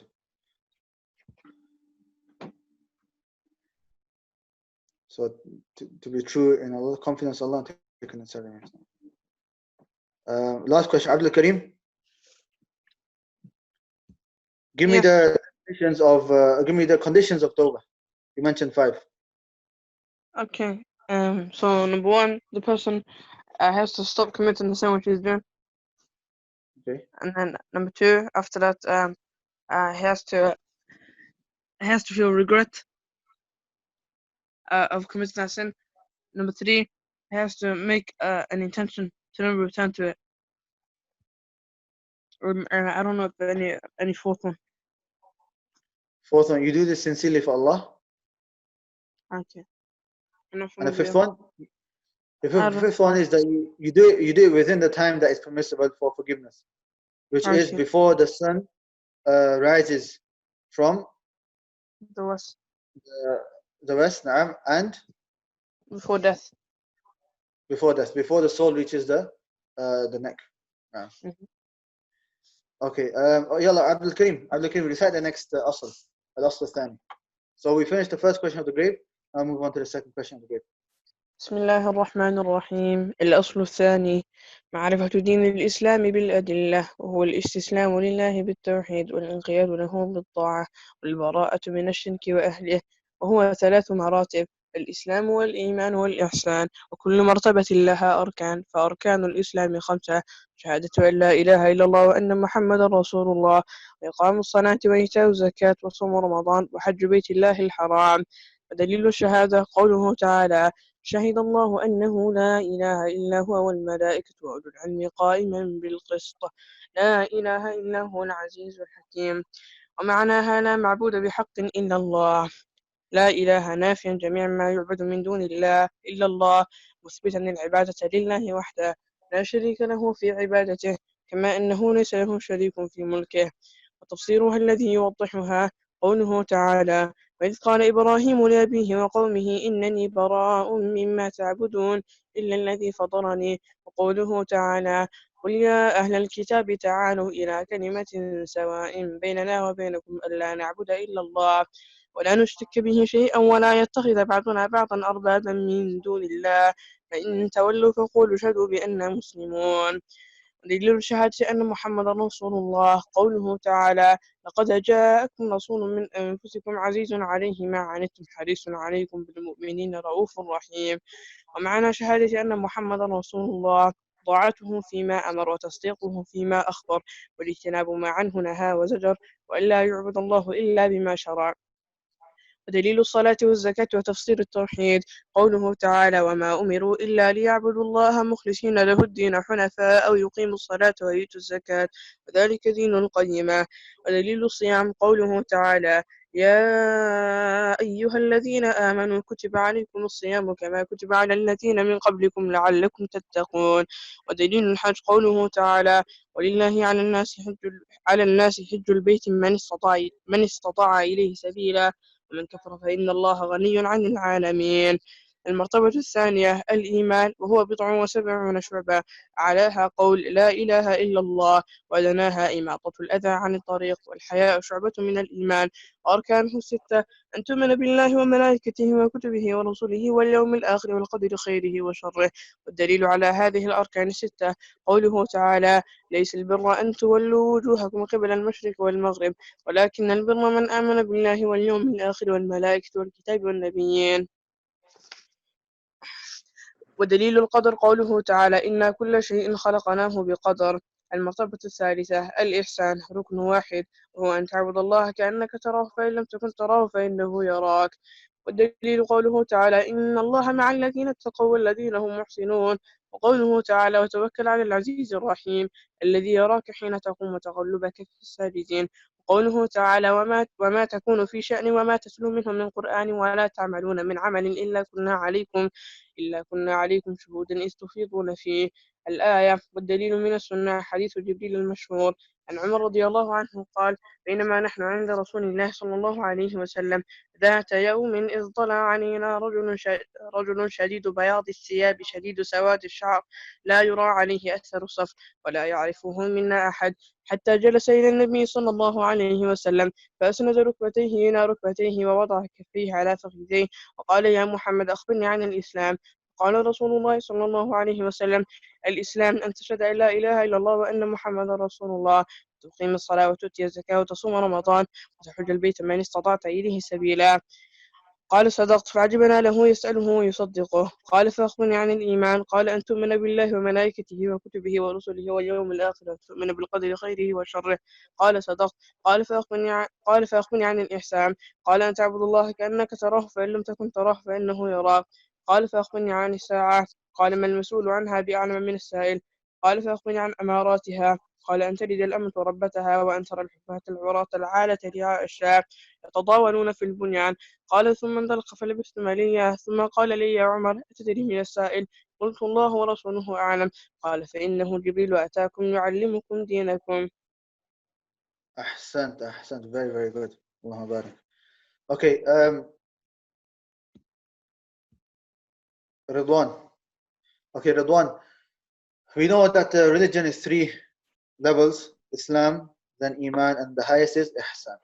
So to be true in Allah, confidence in Allah, and taking the necessary means. Last question, Abdul Karim. Give me the conditions of Tawbah. You mentioned 5. Okay. So number 1, the person has to stop committing the sin which he's doing. Okay. And then number 2, after that, he has to feel regret of committing that sin. Number 3, he has to make an intention to never return to it. Or I don't know if any fourth one. Fourth one, you do this sincerely for Allah. Okay. And the fifth one? The fifth one is that you do it within the time that is permissible for forgiveness, which is before the sun rises from the west. The west, naam, and before death. Before the soul reaches the neck. Okay. Yalla, Abdul Karim, recite the next asl, al-asl thani. So we finished the first question of the grave. Now move on to the second question of the grave. بسم الله الرحمن الرحيم. الأصل الثاني معرفة دين الإسلام بالأدلة، وهو الاستسلام لله بالتوحيد والانقياد له بالطاعة والبراءة من الشرك وأهله، وهو 3 مراتب: الإسلام والإيمان والإحسان، وكل مرتبة لها أركان، فأركان الإسلام 5: شهادة أن لا إله إلا الله وأن محمدا رسول الله، وإقام الصلاة وإيتاء الزكاة وصوم رمضان وحج بيت الله الحرام. ودليل الشهادة قوله تعالى: شهد الله أنه لا إله إلا هو والملائكة وأولو العلم قائما بالقسط، لا إله إلا هو العزيز الحكيم. ومعناها لا معبود بحق إلا الله، لا إله نافيا جميع ما يعبد من دون الله إلا الله، مثبتا العبادة لله وحده لا شريك له في عبادته، كما أنه ليس له شريك في ملكه. وتفسيرها الذي يوضحها قوله تعالى: وإذ قال إبراهيم لأبيه وقومه إنني براء مما تعبدون إلا الذي فطرني. وقوله تعالى: قل يا أهل الكتاب تعالوا إلى كلمة سواء بيننا وبينكم ألا نعبد إلا الله ولا نشرك به شيئا ولا يتخذ بعضنا بعضا أربابا من دون الله، فإن تولوا فقولوا اشهدوا بأننا مسلمون. دليل شهادة أن محمدا رسول الله قوله تعالى: لقد جاءكم رسول من أنفسكم عزيز عليه ما عنتم حريص عليكم بالمؤمنين رؤوف رحيم. ومعنى شهادة أن محمدا رسول الله طاعته فيما أمر وتصديقه فيما أخبر واجتناب ما عنه نهى وزجر، وأن لا يعبد الله إلا بما شرع. ودليل الصلاة والزكاة وتفسير التوحيد قوله تعالى: وما أمروا إلا ليعبدوا الله مخلصين له الدين حنفاء أو يقيموا الصلاة ويؤتوا الزكاة وذلك دين القيمة. ودليل الصيام قوله تعالى: يا أيها الذين آمنوا كتب عليكم الصيام كما كتب على الذين من قبلكم لعلكم تتقون. ودليل الحج قوله تعالى: ولله على الناس حج البيت من استطاع إليه سبيلا ومن كفر فإن الله غني عن العالمين. المرتبة الثانية الإيمان، وهو 79 شعبة، أعلاها قول لا إله إلا الله، وأدناها إماطة الأذى عن الطريق، والحياء شعبة من الإيمان، وأركانه 6: أن تؤمن بالله وملائكته وكتبه ورسله واليوم الآخر والقدر خيره وشره. والدليل على هذه الأركان 6 قوله تعالى: ليس البر أن تولوا وجوهكم قبل المشرق والمغرب ولكن البر من آمن بالله واليوم الآخر والملائكة والكتاب والنبيين. ودليل القدر قوله تعالى: إنا كل شيء خلقناه بقدر. المرتبة الثالثة الإحسان، ركن واحد، وهو أن تعبد الله كأنك تراه فإن لم تكن تراه فإنه يراك. والدليل قوله تعالى: إن الله مع الذين اتقوا والذين هم محسنون. وقوله تعالى: وتوكل على العزيز الرحيم الذي يراك حين تقوم وتقلبك في الساجدين. وقوله تعالى: وما تكون في شأن وما تتلو منه من قرآن ولا تعملون من عمل إلا كنا عليكم شهودا إذ تفيضون فيه. الآية. والدليل من السنة حديث جبريل المشهور عن عمر رضي الله عنه قال: بينما نحن عند رسول الله صلى الله عليه وسلم ذات يوم إذ طلع علينا رجل شديد بياض الثياب شديد سواد الشعر لا يرى عليه أثر الصف ولا يعرفه منا أحد، حتى جلس إلى النبي صلى الله عليه وسلم فأسند ركبتيه إلى ركبتيه ووضع كفيه على فخذيه وقال: يا محمد أخبرني عن الإسلام. قال رسول الله صلى الله عليه وسلم: الإسلام أن تشهد أن لا إله إلا الله وأن محمدا رسول الله، تقيم الصلاة وتؤتي الزكاة وتصوم رمضان وتحج البيت من استطعت إليه سبيلا. قال: صدقت. فعجبنا له يسأله ويصدقه. قال: فأخبرني عن الإيمان. قال: أن تؤمن بالله وملائكته وكتبه ورسله واليوم الآخر وتؤمن بالقدر خيره وشره. قال: صدقت. قال: فأخبرني عن الإحسان. قال: أن تعبد الله كأنك تراه فإن لم تكن تراه فإنه يراك. قال: فأخبرني عن الساعة. قال: ما المسؤول عنها بأعلم من السائل. قال: فأخبرني عن أماراتها. قال: أن تلد الأمة ربتها وأن ترى الحفاة العراة العالة رعاء الشاة يتطاولون في البنيان. قال: ثم انطلق فلبثت مليا ثم قال لي: يا عمر أتدري من السائل؟ قلت: الله ورسوله أعلم. قال: فإنه جبريل أتاكم يعلمكم دينكم. أحسنت very very good. اللهم بارك. Okay, Ridwan. Okay, Ridwan. We know that religion is 3 levels: Islam, then Iman, and the highest is Ihsan.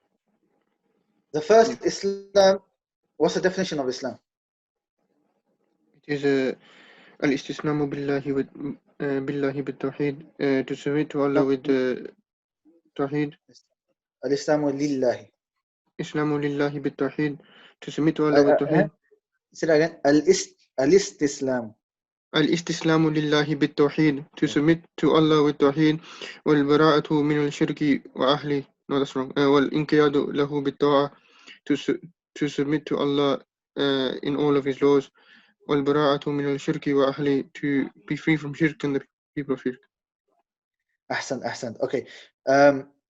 The first Islam, what's the definition of Islam? It is الاستسلام بالله بالتوحيد, to submit to Allah with Tawheed. الإسلام لله. إسلام لله بالتوحيد, to submit to Allah with Tawheed. Say that again. الاستسلام. الاستسلام لله بالتوحيد, to submit to Allah with Tawheed. والبراءة من الشرك وأهله. No, that's wrong. والانقياد له بالطاعة, to submit to Allah in all of His laws. والبراءة من الشرك وأهله, to be free from shirk and the people of shirk. أحسن. Okay.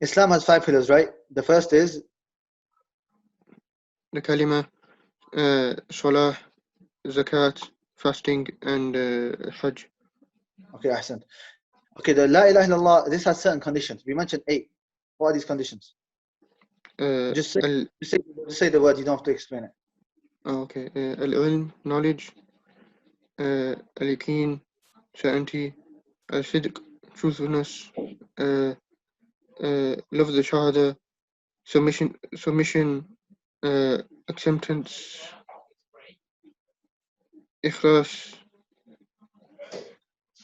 Islam has 5 pillars, right? The first is the kalima, salah, zakat, fasting, and hajj. Okay, ahsan. Okay, the La ilaha illallah, this has certain conditions. We mentioned 8. What are these conditions? Just say the word, you don't have to explain it. Okay. Al-ilm, knowledge, al-yaqeen, certainty, al-sidq, truthfulness, love the shahada, submission, acceptance, ikhlas,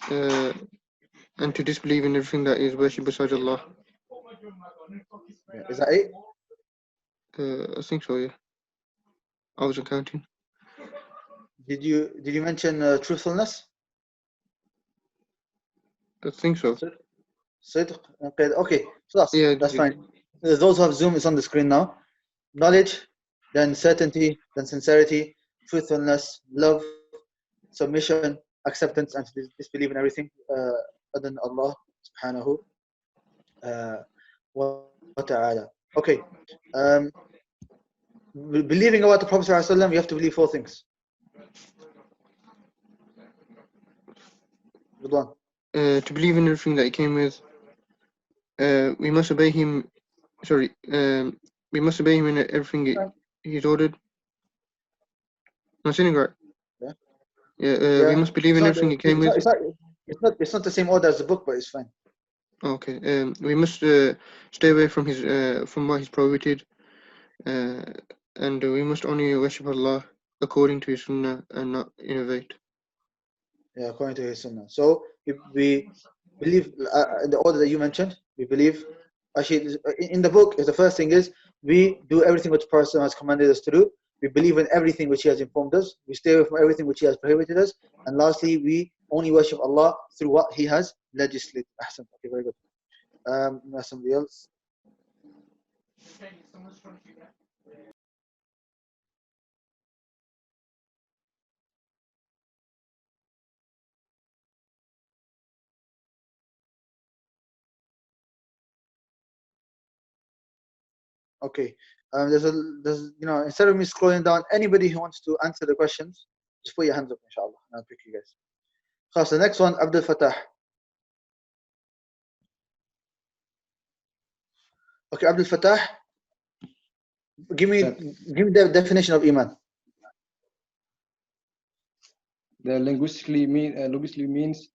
and to disbelieve in everything that is worshipped besides Allah. Yeah. Is that 8? I think so, yeah. I wasn't counting. Did you mention truthfulness? I think so. Sidq? Okay, so yeah, that's fine. Those who have Zoom, it's on the screen now. Knowledge, then certainty, then sincerity, truthfulness, love, submission, acceptance, and disbelief in everything other than Allah subhanahu wa ta'ala. Okay. Believing about the Prophet ﷺ, you have to believe 4 things. Good one. To believe in everything that he came with, we must obey him. We must obey him in everything he's ordered. Am I saying right? Yeah. We must believe in everything he came with. It's not the same order as the book, but it's fine. Okay. We must stay away from what he's prohibited, and we must only worship Allah according to His Sunnah and not innovate. Yeah, according to His Sunnah. So we believe in the order that you mentioned. We believe. Actually, in the book, the first thing is we do everything which the Prophet has commanded us to do. We believe in everything which He has informed us. We stay away from everything which He has prohibited us. And lastly, we only worship Allah through what He has legislated. Ahsan. Okay, very good. Somebody else. Okay. There's instead of me scrolling down, anybody who wants to answer the questions, just put your hands up, inshallah, and I'll pick you guys. So the next one, Abdul Fattah. Okay, Abdul Fattah, give me the definition of Iman. The linguistically means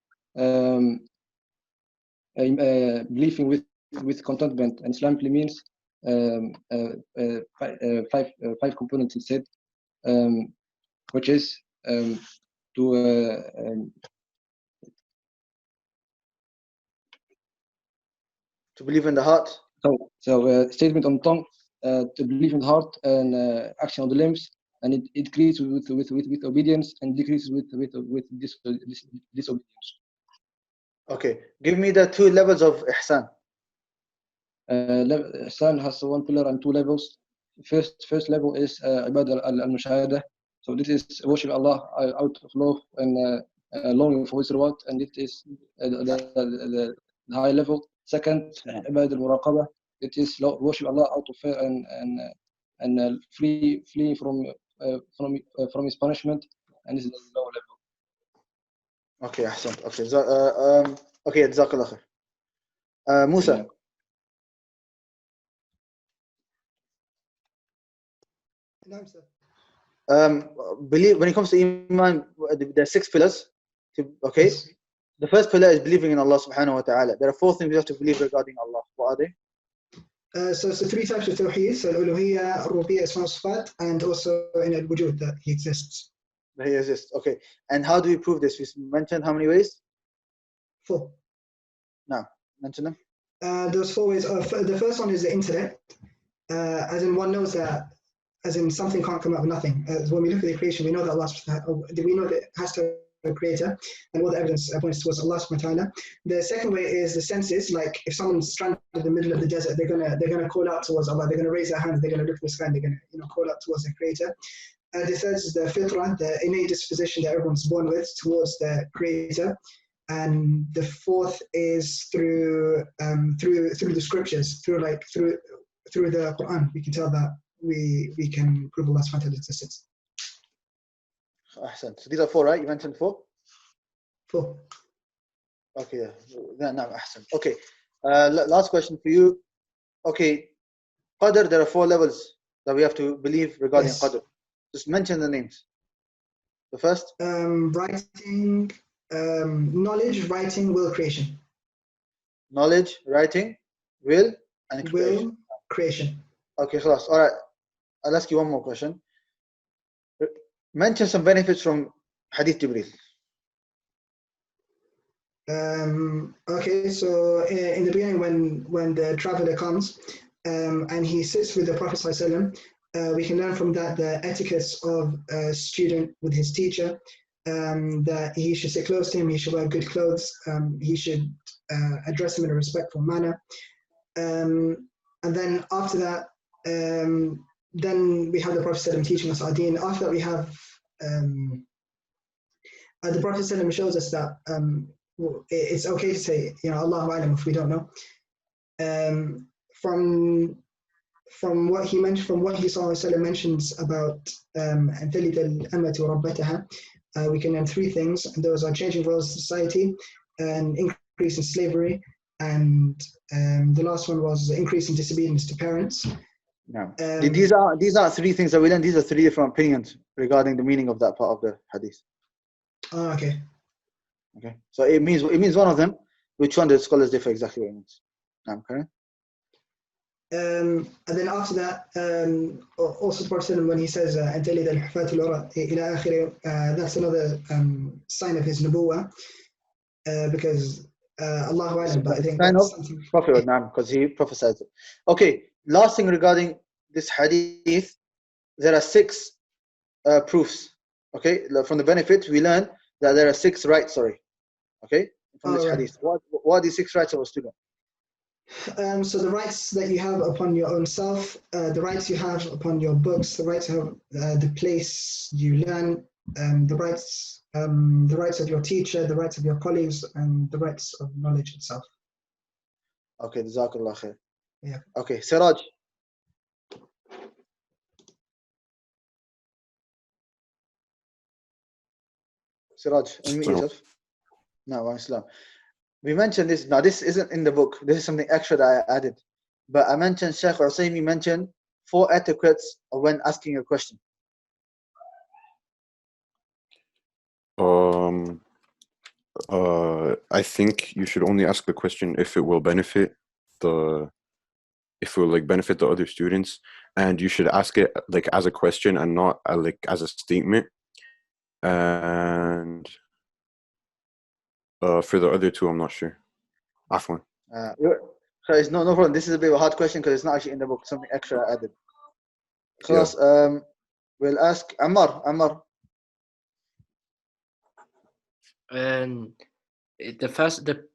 believing with contentment, and Islamically means 5 components instead, which is to believe in the heart. So statement on the tongue, to believe in the heart, and action on the limbs, and it increases with obedience and decreases with disobedience. Okay, give me the 2 levels of ihsan. Ihsan has 1 pillar and 2 levels. First level is ibadah al-mushahada. So this is worship Allah out of love and longing for His reward, and it is the high level. Second, ibadah al-muraqabah. It is worship Allah out of fear and flee from His punishment, and this is the lower level. Okay, ahsan. Okay, jazakallah khair. Musa. Believe when it comes to Iman, there are 6 pillars. Okay, yes. The first pillar is believing in Allah subhanahu wa ta'ala. There are 4 things we have to believe regarding Allah. What are they? So 3 types of tawheed. So al-uluhiyya, ar-rububiyyah, isma wa sifat, and also in al-wujud, that He exists. He exists. Okay. And how do we prove this? We mentioned how many ways? 4. No. Mention them. Those 4 ways. The first one is the intellect, as in one knows that, as in something can't come out of nothing. As when we look at the creation, we know that we know that it has to have a creator, and all the evidence points towards Allah subhanahu wa ta'ala. The second way is the senses. Like if someone's stranded in the middle of the desert, they're gonna call out towards Allah. They're gonna raise their hands. They're gonna look at the sky. And they're gonna call out towards the creator. The third is the fitrah, the innate disposition that everyone's born with towards the creator. And the fourth is through the scriptures, through the Quran. We can tell that we can prove Allah subhanahu wa ta'ala's existence. Ahsan. So these are 4, right? You mentioned 4? 4. Okay, yeah. No, ahsan. Okay. Last question for you. Okay. Qadr, there are 4 levels that we have to believe regarding Qadr. Just mention the names. The first? Writing, knowledge, writing, will, creation. Knowledge, writing, will, and creation. Will, creation. Okay, khalas. All right. I'll ask you one more question. Mention some benefits from Hadith Jibreel. Okay, so in the beginning, when the traveler comes and he sits with the Prophet ﷺ, we can learn from that the etiquettes of a student with his teacher, that he should sit close to him, he should wear good clothes, he should address him in a respectful manner. And then after that, then we have the Prophet ﷺ teaching us our deen. After that, we have the Prophet ﷺ shows us that it's okay to say, Allahu A'lam if we don't know. From what he mentioned, from what he mentions about أَن تَلِدَ الْأَمَةُ رَبَّتَهَا, we can learn 3 things, and those are changing roles in society, an increase in slavery, and the last one was the increase in disobedience to parents. No. These are 3 things that we learned. These are 3 different opinions regarding the meaning of that part of the hadith. Oh, okay. Okay. So it means one of them. Which one the scholars differ exactly what it means? Okay. And then after that, also the Prophet when he says أَن تَلِدَ الْحُفَاةُ الْعُرَاةُ إِلَى آخِرِهِ, that's another sign of his nubuwah, because Allahu A'lam, but I think that's something. Prophet, because he prophesied it. Okay, last thing regarding this hadith, there are 6 proofs. Okay, from the benefits we learn that there are 6 rights. Okay, from this hadith. What are these 6 rights of a student? So the rights that you have upon your own self, the rights you have upon your books, the rights you have the place you learn, the rights of your teacher, the rights of your colleagues, and the rights of knowledge itself. Okay, Jazakallah khair. Yeah. Okay, Siraj. Siraj, unmute yourself. No, Islam. We mentioned this. Now, this isn't in the book. This is something extra that I added. But I mentioned, Sheikh Usaymi mentioned 4 etiquettes of when asking a question. I think you should only ask the question if it will benefit the other students, and you should ask it like as a question and not like as a statement. And for the other 2, I'm not sure. Afwan. So it's no problem. This is a bit of a hard question because it's not actually in the book. Something extra I added. Khalas, we'll ask Ammar. The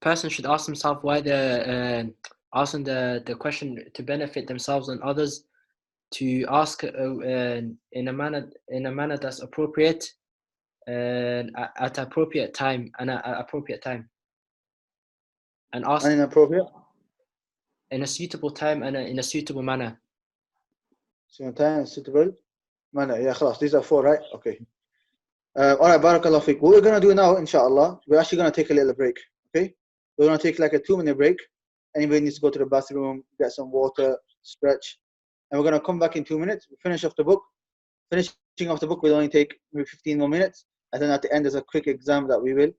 person should ask himself why they're asking the question to benefit themselves and others, to ask in a manner that's appropriate, at appropriate time and at appropriate time, and ask inappropriate in a suitable time and in a suitable manner. Suitable manner. Yeah, khalas. These are 4, right? Okay. All right, barakallah fiqh. What we're going to do now, inshallah, we're actually going to take a little break. Okay? We're going to take like a 2-minute break. Anybody needs to go to the bathroom, get some water, stretch. And we're going to come back in 2 minutes. We finish off the book. Finishing off the book will only take maybe 15 more minutes. And then at the end, there's a quick exam that we will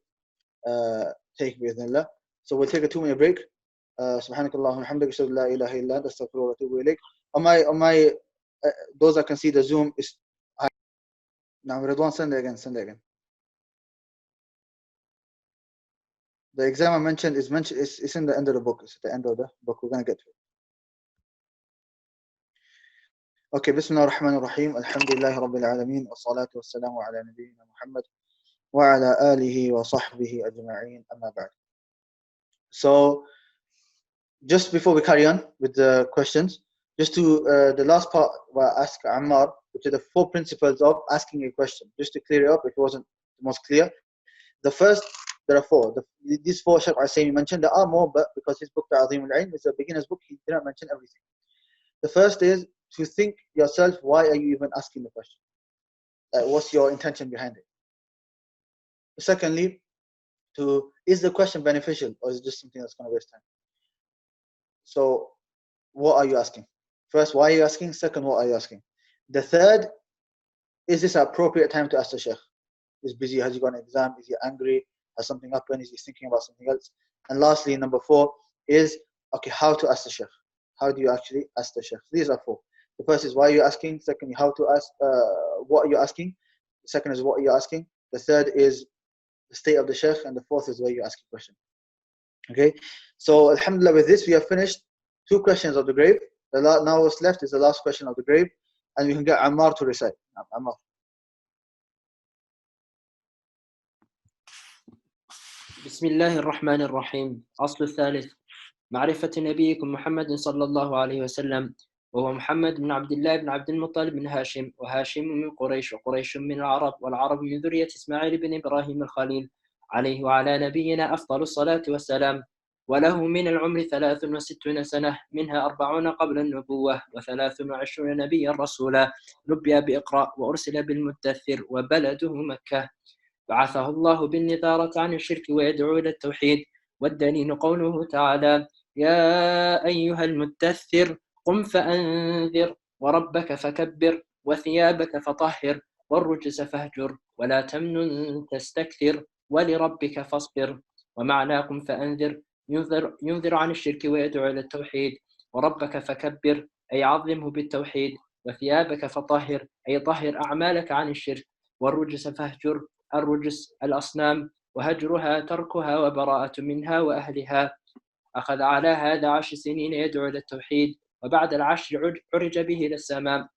take with Allah. So we'll take a 2-minute break. Subhanakallah wa hamdaka, ashhadu an la ilaha illa anta, astaghfiruka wa atubu ilayk. On my those that can see the Zoom is Now, Ridwan, send it again. The exam I mentioned is in the end of the book. It's at the end of the book. We're going to get to it. Okay, Bismillah ar-Rahman ar-Rahim. Alhamdulillahi Rabbil Alameen. Wassalatu wassalamu ala nabiyyina Muhammad wa ala alihi wa sahbihi ajma'een. Amma ba'd. So, just before we carry on with the questions, just to the last part where I asked Ammar, which are the 4 principles of asking a question. Just to clear it up, if it wasn't the most clear. The first, there are 4. These 4 Shaykh Al-Saymi mentioned, there are more, but because his book Ta'zim al-Ilm is a beginner's book, he didn't mention everything. The first is to think yourself, why are you even asking the question? What's your intention behind it? Secondly, is the question beneficial, or is it just something that's going to waste time? So, what are you asking? First, why are you asking? Second, what are you asking? The third, is this an appropriate time to ask the Shaykh? He's busy, has he got an exam, is he angry, has something happened, is he thinking about something else? And lastly, number 4 is, okay, how to ask the Shaykh. How do you actually ask the Shaykh? These are 4. The first is why are you asking, secondly, how to ask, what are you asking, the second is what are you asking, the third is the state of the Shaykh, and the fourth is where you ask a question. Okay, so alhamdulillah, with this we have finished 2 questions of the grave. Now what's left is the last question of the grave, and we can get Ammar to recite. Ammar. بسم الله الرحمن الرحيم. أصل الثالث معرفة نبيكم محمد صلى الله عليه وسلم، وهو محمد بن عبد الله بن عبد المطلب بن هاشم، وهاشم من قريش، وقريش من العرب، والعرب من ذرية إسماعيل بن إبراهيم الخليل عليه وعلى نبينا أفضل الصلاة والسلام. وله من العمر 63 سنة، منها 40 قبل النبوة، و23 نبيا رسولا، نبئ بإقراء، وأرسل بالمدثر، وبلده مكة. بعثه الله بالنذارة عن الشرك ويدعو إلى التوحيد. والدليل قوله تعالى: يا أيها المدثر قم فأنذر وربك فكبر وثيابك فطهر والرجس فاهجر ولا تمنن تستكثر ولربك فاصبر. ومعنى قم فأنذر ينذر عن الشرك ويدعو إلى التوحيد، وربك فكبر أي عظمه بالتوحيد، وثيابك فطهر أي طهر أعمالك عن الشرك، والرجس فاهجر الرجس الأصنام، وهجرها تركها وبراءة منها وأهلها. أخذ على هذا 10 سنين يدعو إلى التوحيد، وبعد العشر عرج به إلى السماء،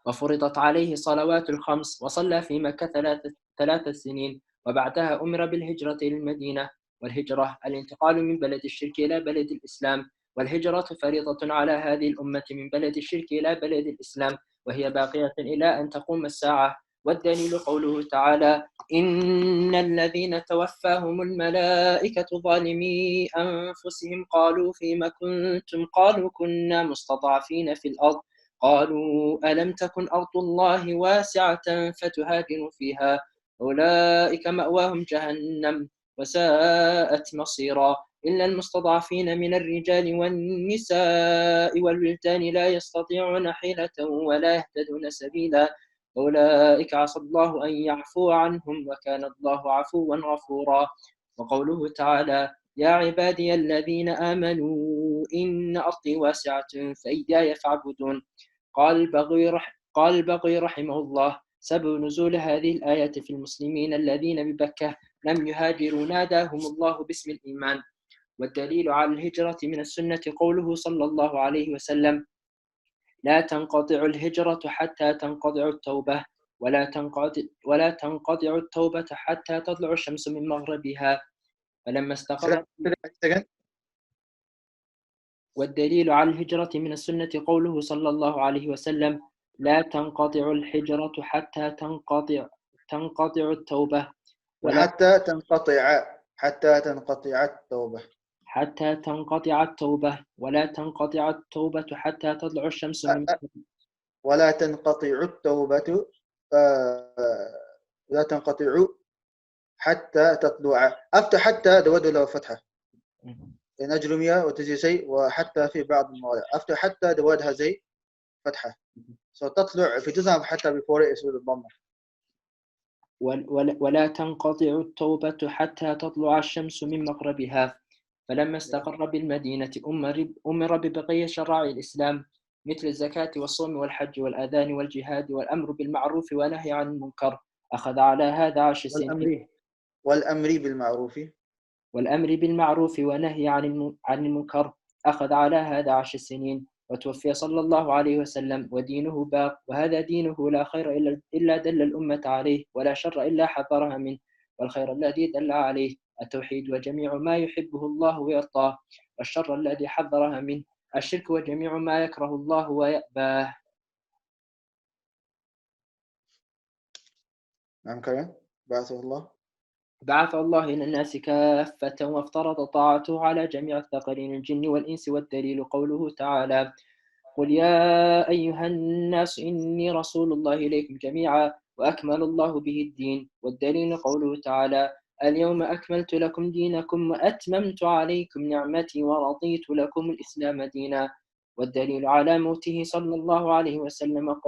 وفرضت عليه صلوات الخمس، وصلى في مكة 3 سنين، وبعدها أمر بالهجرة إلى المدينة. والهجرة الانتقال من بلد الشرك إلى بلد الإسلام، والهجرة فريضة على هذه الأمة من بلد الشرك إلى بلد الإسلام، وهي باقية إلى أن تقوم الساعة. والدليل قوله تعالى: إن الذين توفاهم الملائكة ظالمي أنفسهم قالوا فيما كنتم، قالوا كنا مستضعفين في الأرض، قالوا ألم تكن أرض الله واسعة فتهاجروا فيها، أولئك مأواهم جهنم وساءت مصيرا، إلا المستضعفين من الرجال والنساء والولدان لا يستطيعون حيلة ولا يهتدون سبيلا، أولئك عسى الله أن يعفو عنهم وكان الله عفوا غفورا. وقوله تعالى: يا عبادي الذين آمنوا إن أرضي واسعة فإياي فاعبدون. قال البغوي رحمه الله: سبب نزول هذه الآية في المسلمين الذين ببكة لم يهاجروا ناداهم الله باسم الإيمان. والدليل على الهجرة من السنة قوله صلى الله عليه وسلم: لا تنقطع الهجرة حتى تنقطع التوبة، ولا تنقطع التوبة حتى تطلع الشمس من مغربها. فلما استقرت. والدليل على الهجرة من السنة قوله صلى الله عليه وسلم: لا تنقطع الهجرة حتى تنقطع التوبة، حتى تنقطع التوبة، حتى تنقطع التوبة، ولا تنقطع التوبة حتى تطلع الشمس من ولا تنقطع التوبة لا تنقطع حتى تطلع. أفتح حتى دود له فتحة إن أجرمية وتجي شيء، وحتى في بعض المواضع أفتح حتى دودها زي فتحة، تطلع في جزء حتى before it is with الضمة. ولا تنقطع التوبة حتى تطلع الشمس من مغربها. فلما استقر بالمدينة أمر ببقية شرائع الإسلام، مثل الزكاة والصوم والحج والأذان والجهاد والأمر بالمعروف ونهي عن المنكر. أخذ على هذا 10 سنين. والأمر بالمعروف ونهي عن المنكر. أخذ على هذا 10 سنين. وتوفي صلى الله عليه وسلم ودينه باق، وهذا دينه لا خير إلا دل الأمة عليه، ولا شر إلا حذرها منه، والخير الذي دل عليه التوحيد وجميع ما يحبه الله ويرضاه، والشر الذي حذرها منه الشرك وجميع ما يكره الله ويأباه. نعم كريم. بعث الله إلى الناس كافة وافترض طاعته على جميع الثقلين الجن والإنس، والدليل قوله تعالى: قل يا أيها الناس إني رسول الله إليكم جميعا وأكمل الله به الدين، والدليل قوله تعالى: اليوم أكملت لكم دينكم وأتممت عليكم نعمتي ورضيت لكم الإسلام دينا، والدليل على موته صلى الله عليه وسلم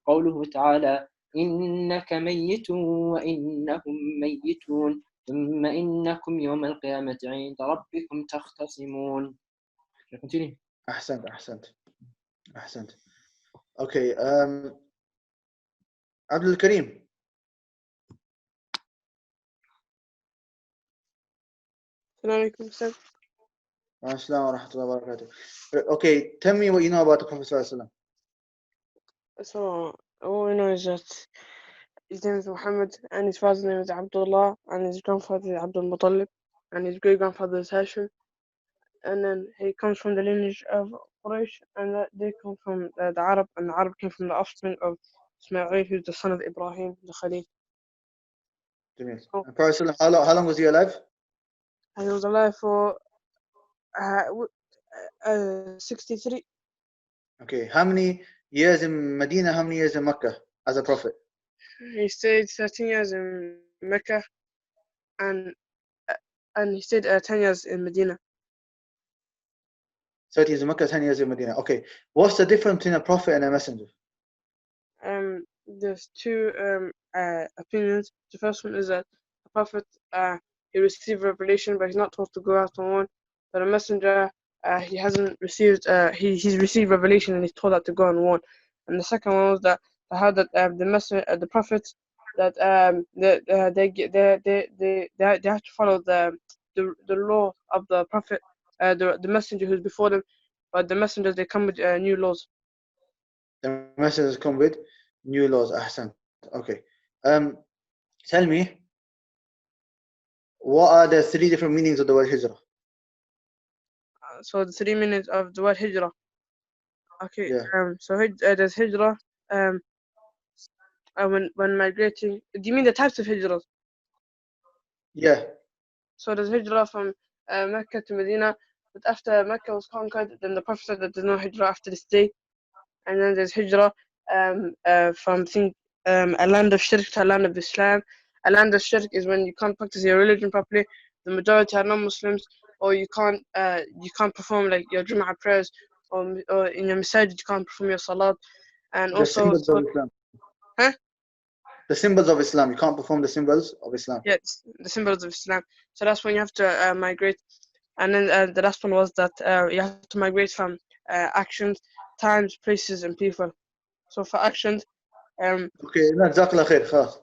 قوله تعالى: إنك ميت وإنهم ميتون ثم إنكم يوم القيامة عند ربكم تختصمون. أحسنت. Okay. عبد الكريم. السلام عليكم أستاذ. السلام ورحمة الله وبركاته. Okay, tell me what you know about the Prophet sallallahu alaihi wasallam. So all we know is that his name is Muhammad, and his father's name is Abdullah, and his grandfather is Abdul Muttalib, and his great grandfather is Hashim, and then he comes from the lineage of Quraysh, and that they come from the Arab, and the Arab came from the offspring of Ismail, who's the son of Ibrahim, the Khalil. Oh. And Prophet how long was he alive? He was alive for 63. Okay, how many years in Medina, how many years in Mecca as a prophet? He stayed 13 years in Mecca, and he stayed 10 years in Medina. 30 years in Mecca, 10 years in Medina. Okay, what's the difference between a prophet and a messenger? There's two opinions. The first one is that a prophet he received revelation, but he's not told to go out on one. But a messenger he hasn't received he's received revelation and he's told that to go on one. And the second one was that how that the prophets that they have to follow the law of the prophet, the messenger who's before them, but the messengers they come with new laws. The messengers come with new laws. Ahsan. Okay. Tell me, what are the three different meanings of the word hijrah? So the three meanings of the word hijrah. Okay. Yeah. So there's hijrah when migrating. Do you mean the types of hijrah? Yeah. So there's hijrah from Mecca to Medina, but after Mecca was conquered, then the Prophet said that there's no hijrah after this day. And then there's hijrah from a land of shirk to a land of Islam. A land of shirk is when you can't practice your religion properly. The majority are non-Muslims, or you can't perform like your Jum'ah prayers, or in your masajid you can't perform your salat, and The also symbols of Islam. Huh? The symbols of Islam. You can't perform the symbols of Islam. Yes, the symbols of Islam. So that's when you have to migrate. And then the last one was that you have to migrate from actions, times, places, and people. So for actions, okay, jazakallah khair, khalas.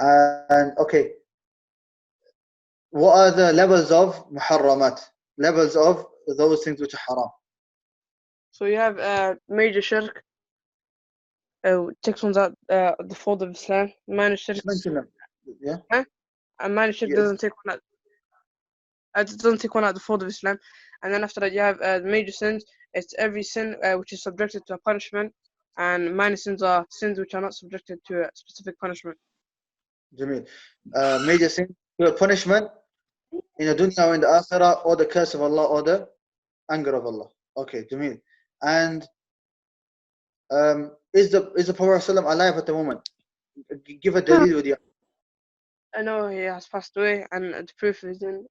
And okay, what are the levels of muharramat? Levels of those things which are haram. So you have major shirk, takes ones out the fold of Islam. Minor shirk, yeah. And minor shirk doesn't take one out. It doesn't take one out the fold of Islam. And then after that you have major sins. It's every sin which is subjected to a punishment, and minor sins are sins which are not subjected to a specific punishment. Jameel. Major sin to a punishment in the dunya or in the akhirah, or the curse of Allah, or the anger of Allah. Okay, Jameel. And is the Prophet ﷺ alive at the moment? Give a dalil with you. I know he has passed away, and the proof is in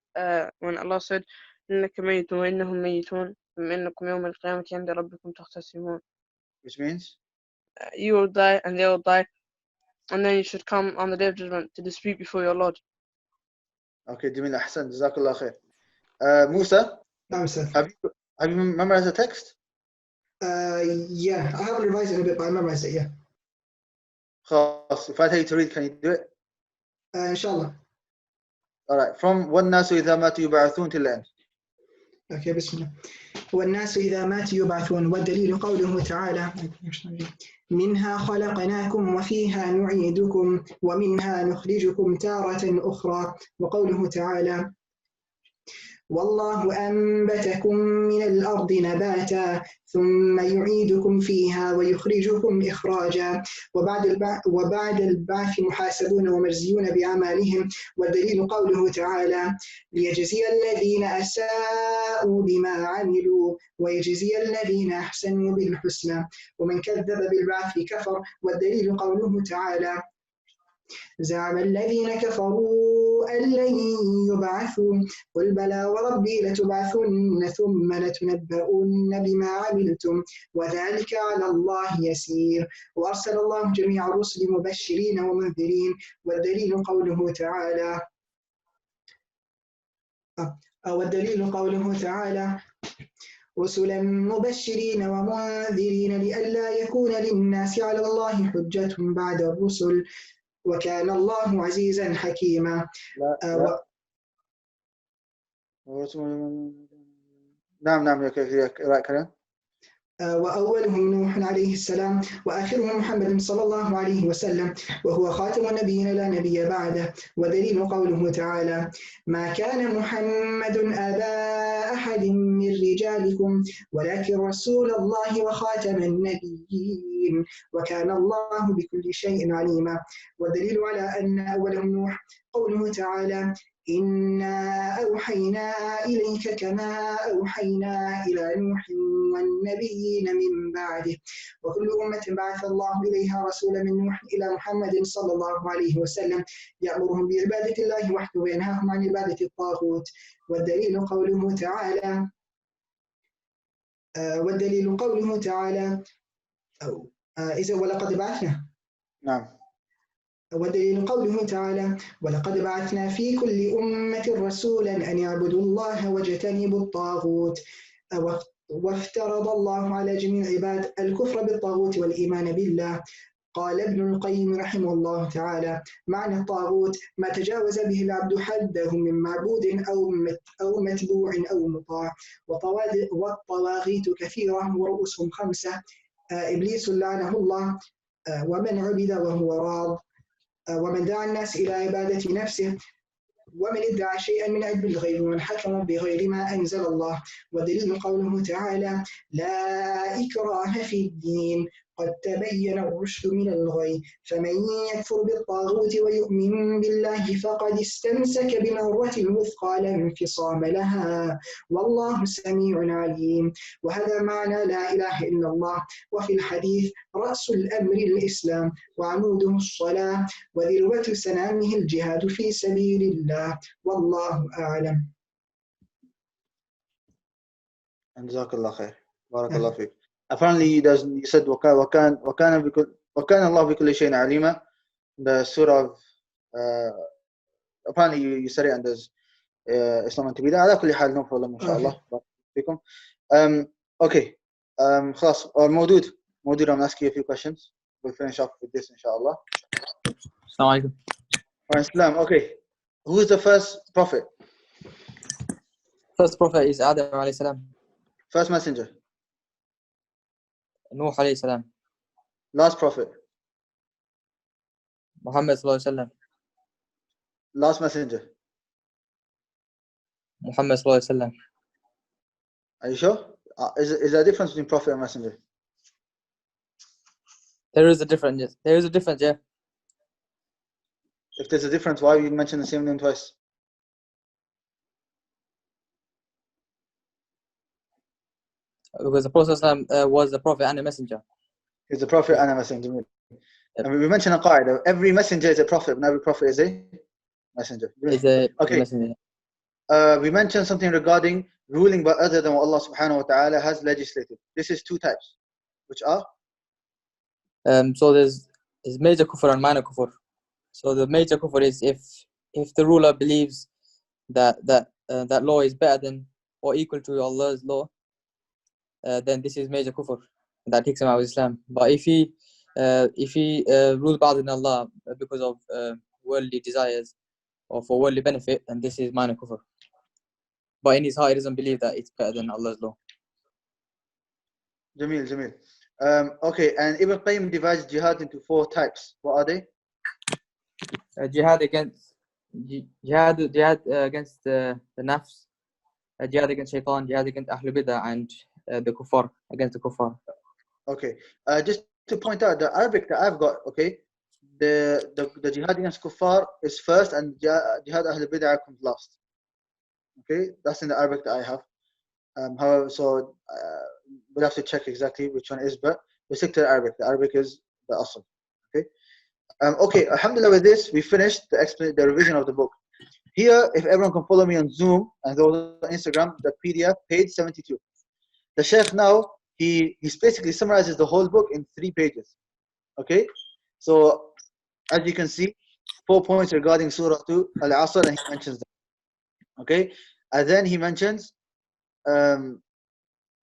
when Allah said, إنك ميت وإنهم ميتون ثم إنكم يوم القيامة عند ربكم تختصمون. Which means? You will die and they will die, and then you should come on the day of judgment to dispute before your Lord. Okay, Jameel, ahsan, jazakallah khair. Musa, no, sir. have you memorized the text? Yeah, I haven't revised it a bit, but I memorized it, yeah. خلاص, if I tell you to read, can you do it? Inshallah. Alright, from وَالنَّاسُ إِذَا مَاتُوا يُبْعَثُونَ till the end. Okay, bismillah. والناس إذا ماتوا يبعثون والدليل قوله تعالى منها خلقناكم وفيها نعيدكم ومنها نخرجكم تارة أخرى وقوله تعالى والله أنبتكم من الأرض نباتا ثم يعيدكم فيها ويخرجكم إخراجا وبعد البعث محاسبون ومجزيون بأعمالهم والدليل قوله تعالى ليجزي الذين أساءوا بما عملوا ويجزي الذين أحسنوا بالحسنى ومن كذب بالبعث كفر والدليل قوله تعالى زعم الذين كفروا أن لن يبعثوا قل بلى وربي لتبعثن ثم لتنبؤن بما عملتم وذلك على الله يسير وأرسل الله جميع الرسل مبشرين ومنذرين والدليل قوله تعالى رسلا مبشرين ومنذرين لئلا يكون للناس على الله حجة بعد الرسل وكان الله عزيزا حكيما. نعم كلام. وأولهم نوح عليه السلام وآخرهم محمد صلى الله عليه وسلم وهو خاتم النبيين لا نبي بعده ودليل قوله تعالى ما كان محمد أبا أحد من رجالكم ولكن رسول الله وخاتم النبيين وكان الله بكل شيء عليما والدليل على أن أولهم نوح قوله تعالى إنا أوحينا إليك كما أوحينا إلى نوح والنبيين من بعده وكل أمة بعث الله إليها رسولا من نوح إلى محمد صلى الله عليه وسلم يأمرهم بعبادة الله وحده وينهاهم عن عبادة الطاغوت والدليل قوله تعالى إذا ولقد بعثنا نعم والدليل قوله تعالى ولقد بعثنا في كل أمة رسولا أن يعبدوا الله واجتنبوا الطاغوت وافترض الله على جميع العباد الكفر بالطاغوت والإيمان بالله قال ابن القيم رحمه الله تعالى معنى الطاغوت ما تجاوز به العبد حده من معبود أو متبوع أو مطاع والطواغيت كثيرة ورؤوسهم 5 إبليس لعنه الله ومن عبد وهو راض ومن دعا الناس إلى عبادة نفسه ومن ادعى شيئا من علم الغيب ومن حكم بغير ما أنزل الله ودليل قوله تعالى لا إكراه في الدين قد تبين الرشد من الغي فمن يكفر بالطاغوت ويؤمن بالله فقد استمسك بالعروة الوثقى لا انفصام لها والله سميع عليم وهذا معنى لا إله إلا الله وفي الحديث رأس الأمر الإسلام وعموده الصلاة وذروة سنامه الجهاد في سبيل الله والله أعلم. جزاك الله خير بارك الله فيك. Apparently you said وكان الله بكل شيء عليما. The surah of apparently you said it and there's Islam and Tibida. على كل حال no problem إن شاء الله. بارك فيكم. Okay. خلاص مودود I'm asking you a few questions. We'll finish off with this إن شاء الله. السلام عليكم. Islam. Okay. Who is the first prophet? First prophet is Adam alayhi salam. First messenger. Nuh alayhi salam. Last prophet. Muhammad sallallahu alayhi wasallam. Last messenger. Muhammad sallallahu alayhi wasallam. Are you sure? Is there a difference between prophet and messenger? There is a difference. Yes. There is a difference. Yeah. If there's a difference, why you mention the same name twice? Because the Prophet was a prophet and a messenger. He's a prophet and a messenger. Yep. And we mentioned a qaida. Every messenger is a prophet, and every prophet is a messenger. Okay. Messenger. We mentioned something regarding ruling by other than what Allah subhanahu wa ta'ala has legislated. This is 2 types, which are? So there's major kufr and minor kufr. So the major kufr is if the ruler believes that law is better than or equal to Allah's law, then this is major kufr. That takes him out of Islam. But if he rules other than Allah because of worldly desires or for worldly benefit, then this is minor kufr. But in his heart, he doesn't believe that it's better than Allah's law. Jamil, Jamil. Okay, and Ibn Qayyim divides jihad into 4 types. What are they? Jihad against the nafs, jihad against shaitan, jihad against Ahlul Bidah, and the kuffar, against the kuffar. Okay, just to point out, the Arabic that I've got, okay, the jihad against kuffar is first, and jihad Ahlul Bidah comes last. Okay, that's in the Arabic that I have. However, so we'll have to check exactly which one is, but we stick to the Arabic. The Arabic is the asl. Okay. Okay, alhamdulillah, with this, we finished the revision of the book. Here, if everyone can follow me on Zoom and those on Instagram, the PDF, page 72. The Sheikh now, he basically summarizes the whole book in 3 pages. Okay? So, as you can see, 4 points regarding Surah 2, Al-Asr, and he mentions them. Okay? And then he mentions, and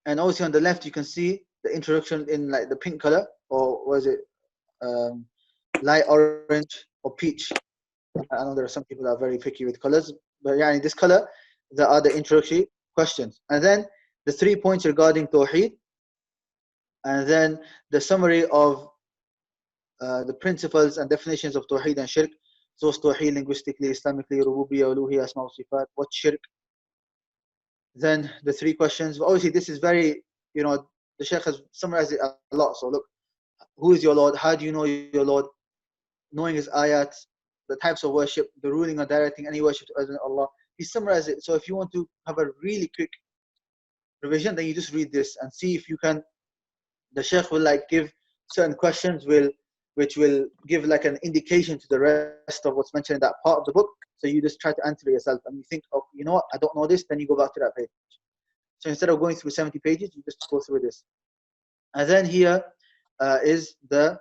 also on the left, you can see the introduction in like the pink color, or was it light orange or peach. I know there are some people that are very picky with colors, but yeah, in this color, there are the introductory questions. And then the 3 points regarding Tawheed, and then the summary of the principles and definitions of Tawheed and Shirk. So Tawheed linguistically, Islamically, Rububiyyah, Uluhiyyah, Asma wa Sifat, what's Shirk? Then the 3 questions. Obviously, this is very, the Shaykh has summarized it a lot. So look, who is your Lord? How do you know your Lord? Knowing his ayat, the types of worship, the ruling or directing any worship to other than Allah. He summarized it. So if you want to have a really quick revision, then you just read this and see if you can. The Shaykh will like give certain questions which will give like an indication to the rest of what's mentioned in that part of the book. So you just try to answer it yourself, and you think, oh, you know what, I don't know this, then you go back to that page. So instead of going through 70 pages, you just go through this. And then here is the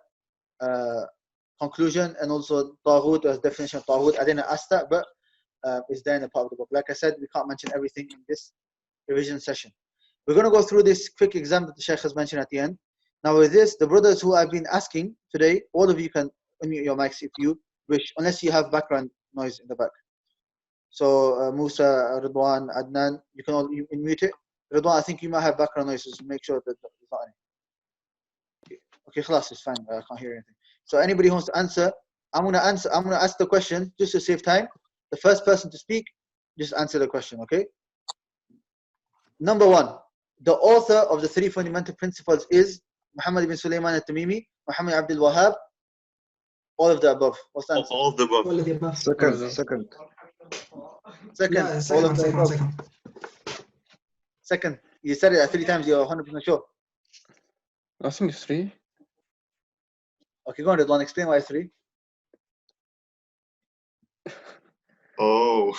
conclusion, and also Taghut as definition of Taghut. I didn't ask that, but it's there in the part of the book. Like I said, we can't mention everything in this revision session. We're going to go through this quick exam that the Shaykh has mentioned at the end. Now with this, the brothers who I've been asking today, all of you can unmute your mics if you wish, unless you have background noise in the back. So Musa, Ridwan, Adnan, you can all unmute it. Ridwan, I think you might have background noises, so make sure that there's not any. Okay, khalas, it's fine. I can't hear anything. So anybody who wants to answer, I'm gonna ask the question just to save time. The first person to speak, just answer the question, okay? Number 1, the author of the 3 fundamental principles is Muhammad ibn Sulaiman al-Tamimi, Muhammad Abdul Wahhab, all of the above. What's the answer? All of the above. All of the above. Second. Yeah, All of the second. above. Second. You said it 3 times, you're 100% sure. I think it's 3. Okay, go on, Ridwan, explain why 3. Oh.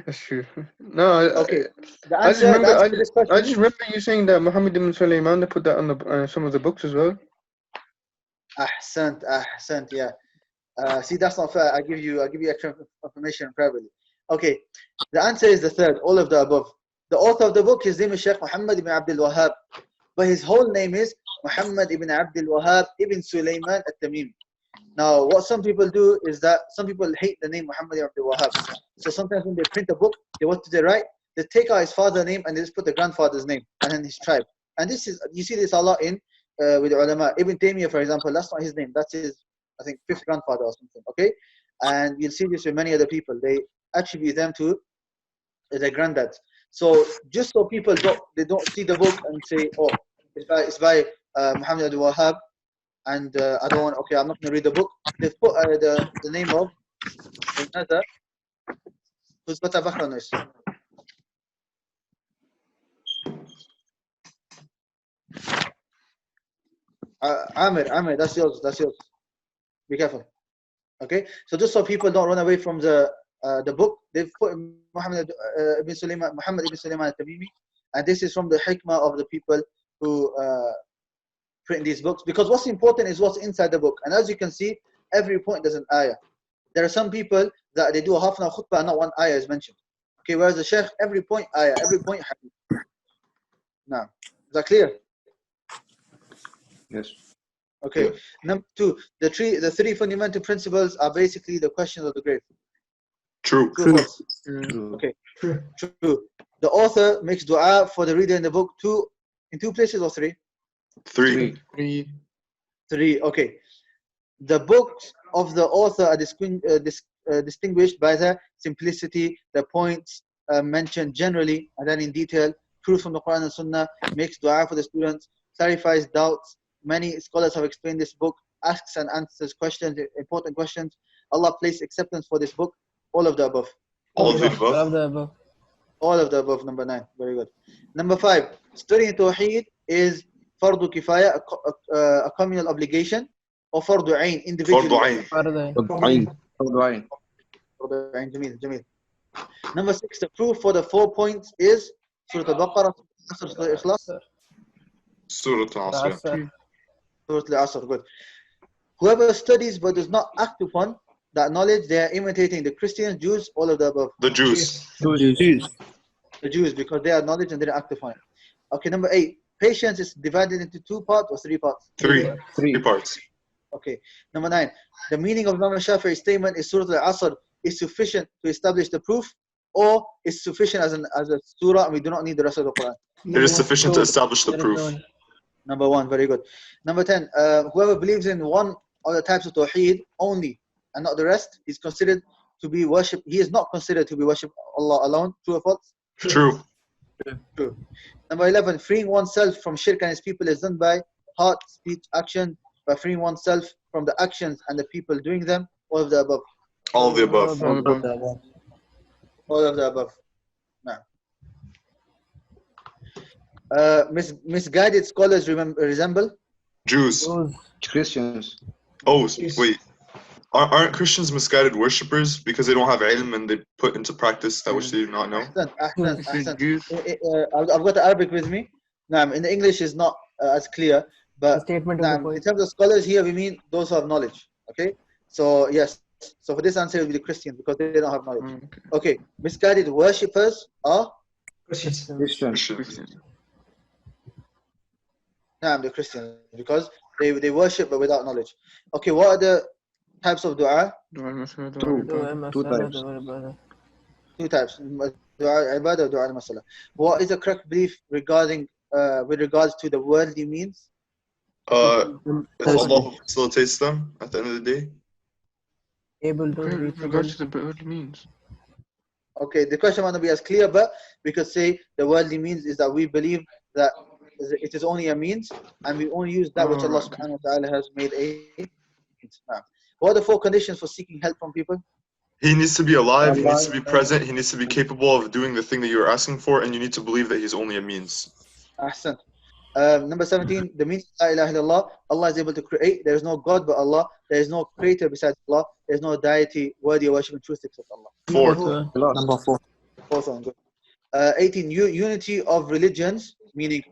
That's true. No, Okay. The I just answer, remember. to this question, I just remember you saying that Muhammad ibn Sulaiman, they put that on the some of the books as well. Ahsant, yeah. See, that's not fair. I give you extra information privately. Okay, the answer is the 3rd, all of the above. The author of the book, his name is Sheikh Muhammad ibn Abdul Wahhab, but his whole name is Muhammad ibn Abdul Wahhab ibn Sulaiman al-Tamimi. Now, what some people do is that some people hate the name Muhammad ibn Abdul Wahhab. So sometimes when they print a book, what do they write? They take out his father's name and they just put the grandfather's name and then his tribe. And this is, you see this a lot in with the ulama. Ibn Taymiyyah, for example, that's not his name. That's his, I think, 5th grandfather or something. Okay, and you'll see this with many other people. They attribute them to their granddads. So just so people don't see the book and say, oh, it's by Muhammad Abdul Wahhab, and I don't want. Okay, I'm not going to read the book. They've put the name of another who's got a background noise. Amir, that's yours. Be careful. Okay, so just so people don't run away from the book, they've put Muhammad ibn Sulaiman al-Tamimi, and this is from the hikmah of the people who print these books, because what's important is what's inside the book. And as you can see, every point there's an ayah. There are some people that they do a half an hour khutbah and not one ayah is mentioned. Okay, whereas the Shaykh, every point ayah, every point hadith. Now, Is that clear? Yes. Okay. Yeah. Number 2, the three fundamental principles are basically the questions of the grave. True. True or false? True. Okay. True. True. The author makes dua for the reader in the book in 2 places or 3? 3. 3. Okay. The books of the author are distinguished by the simplicity, the points mentioned generally and then in detail, proof from the Quran and Sunnah, makes dua for the students, clarifies doubts. Many scholars have explained this book, asks and answers questions, important questions. Allah placed acceptance for this book. All of the above. All of the All of above. the above. All of the above, number 9. Very good. Number 5, studying Tawheed is fardu kifaya, a communal obligation, or fardu ain, individually. Fardu ain. فرض عين. Fardu ain, jameel. Number 6, the proof for the 4 points is Surah Al-Baqarah, Surah Al-Ikhlas, Surah Al-Asr. Asr. Surah Al-Asr. Good. Whoever studies but does not act upon that knowledge, they are imitating the Christians, Jews, all of the above. The Jews. The Jews, because they are knowledge and they don't act upon it. Okay, number 8, patience is divided into 2 parts or 3 parts? 3 parts. Okay. Number 9, the meaning of Imam Shafi'i's statement is Surah Al-Asr is sufficient to establish the proof, or is sufficient as a surah and we do not need the rest of the Quran? It is sufficient to establish the proof. Number 1, very good. Number 10, whoever believes in one of the types of Tawheed only and not the rest, is considered to be worshipped. He is not considered to be worshipped Allah alone. True or false? True. True. Number 11, freeing oneself from shirk and his people is done by heart, speech, action, by freeing oneself from the actions and the people doing them. All of the above. All of the above. All of the above. Now, misguided scholars resemble Jews. Christians. Oh, wait. Aren't Christians misguided worshippers because they don't have ilm and they put into practice that which they do not know? Ahsan. I've got the Arabic with me. In the English is not as clear, but in terms of scholars here, we mean those who have knowledge. Okay, so yes. So for this answer, it will be the Christians because they don't have knowledge. Okay, misguided worshippers are Christians. the Christians because they worship but without knowledge. Okay, what are the types of dua? Two types. 2 types. Dua ibadah, dua al-masala. What is the correct belief regarding with regards to the worldly means? Allah facilitates them at the end of the day. Able to reach Regards to the worldly means. Okay, the question might not be as clear, but we could say the worldly means is that we believe that it is only a means, and we only use that which Allah subhanahu wa ta'ala has made a means. What are the 4 conditions for seeking help from people? He needs to be alive, he needs to be present, he needs to be capable of doing the thing that you're asking for, and you need to believe that he's only a means. Ahsan. Number 17, the meaning of La ilaha illallah, Allah is able to create. There is no God but Allah. There is no creator besides Allah. There is no deity worthy of worship and truth except Allah. 4. Number 4. Also good. 18, unity of religions, meaning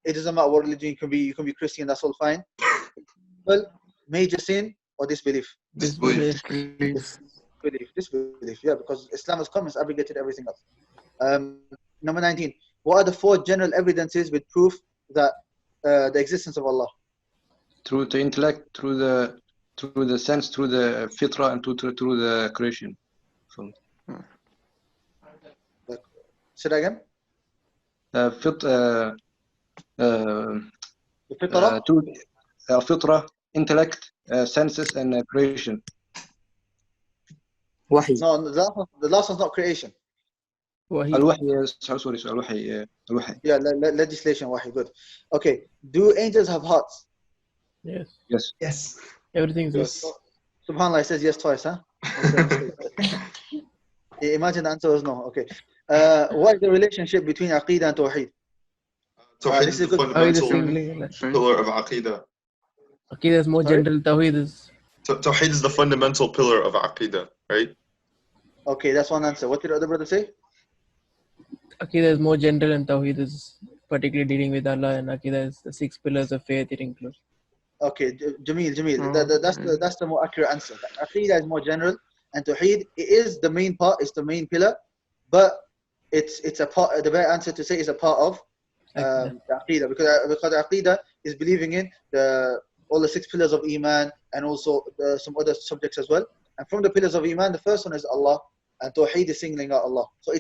it doesn't matter what religion you can be Christian, that's all fine. Well, major sin or disbelief? Disbelief. Disbelief, yeah, because Islam has come and abrogated everything else. Number 19, what are the 4 general evidences with proof that the existence of Allah? Through the intellect, through the sense, through the fitra, and through the creation. So, say that again? Fitra, intellect, senses, and creation. Wahi. No, the last one's not creation. الوحي. Sorry. الوحي. Yeah, legislation. Wahi, good. Okay, do angels have hearts? Yes. Everything's yes. SubhanAllah, it says yes twice, huh? Imagine the answer was no. Okay. What is the relationship between Aqidah and Tawheed? Tawheed this is the fundamental pillar of Aqidah. Aqidah is more general. Tawheed is... Tawheed is the fundamental pillar of Aqidah, right? Okay, that's one answer. What did the other brother say? Aqidah is more general and Tawheed is particularly dealing with Allah, and Aqidah is the 6 pillars of faith it includes. Okay, Jameel. That's the more accurate answer. Aqidah is more general, and Tawheed is the main part, it's the main pillar, but it's a part. The better answer to say is a part of the Aqidah, because Aqidah is believing in all the 6 pillars of Iman and also some other subjects as well. And from the pillars of Iman, the first one is Allah, and Tawheed is singling out Allah. So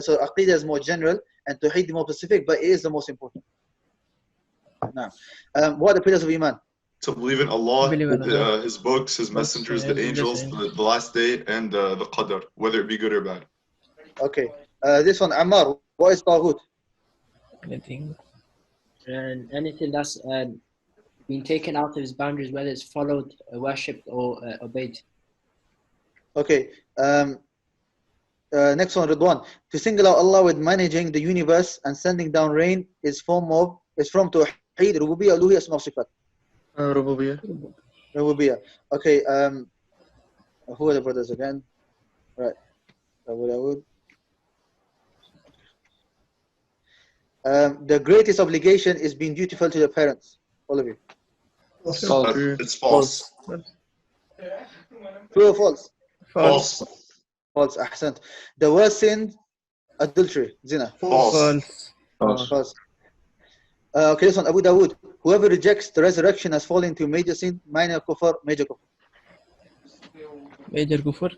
so Aqidah is more general and Tawheed is more specific, but it is the most important. Now, what are the pillars of Iman? To believe in Allah, Believe in Allah. His books, His messengers, the His angels, messengers. the last day, and the Qadr, whether it be good or bad. Okay, this one, Ammar, what is Taghut? Anything. And anything that's been taken out of his boundaries, whether it's followed, worshipped, or obeyed. Okay, next one, Ridwan. To single out Allah with managing the universe and sending down rain is from Tawheed, Rububiyyah, Uluhiyyah, Asma' wa Sifat. Rububiyyah. Rububiyyah. Okay, who are the brothers again? Right, Abu Dawood. The greatest obligation is being dutiful to the parents. All of you. False. It's false. True or false? False. False. Ahsant. The worst sin, adultery, zina. False. False. Okay, this one, Abu Dawood. Whoever rejects the resurrection has fallen into major sin, minor kufr, major kufr. Major kufr.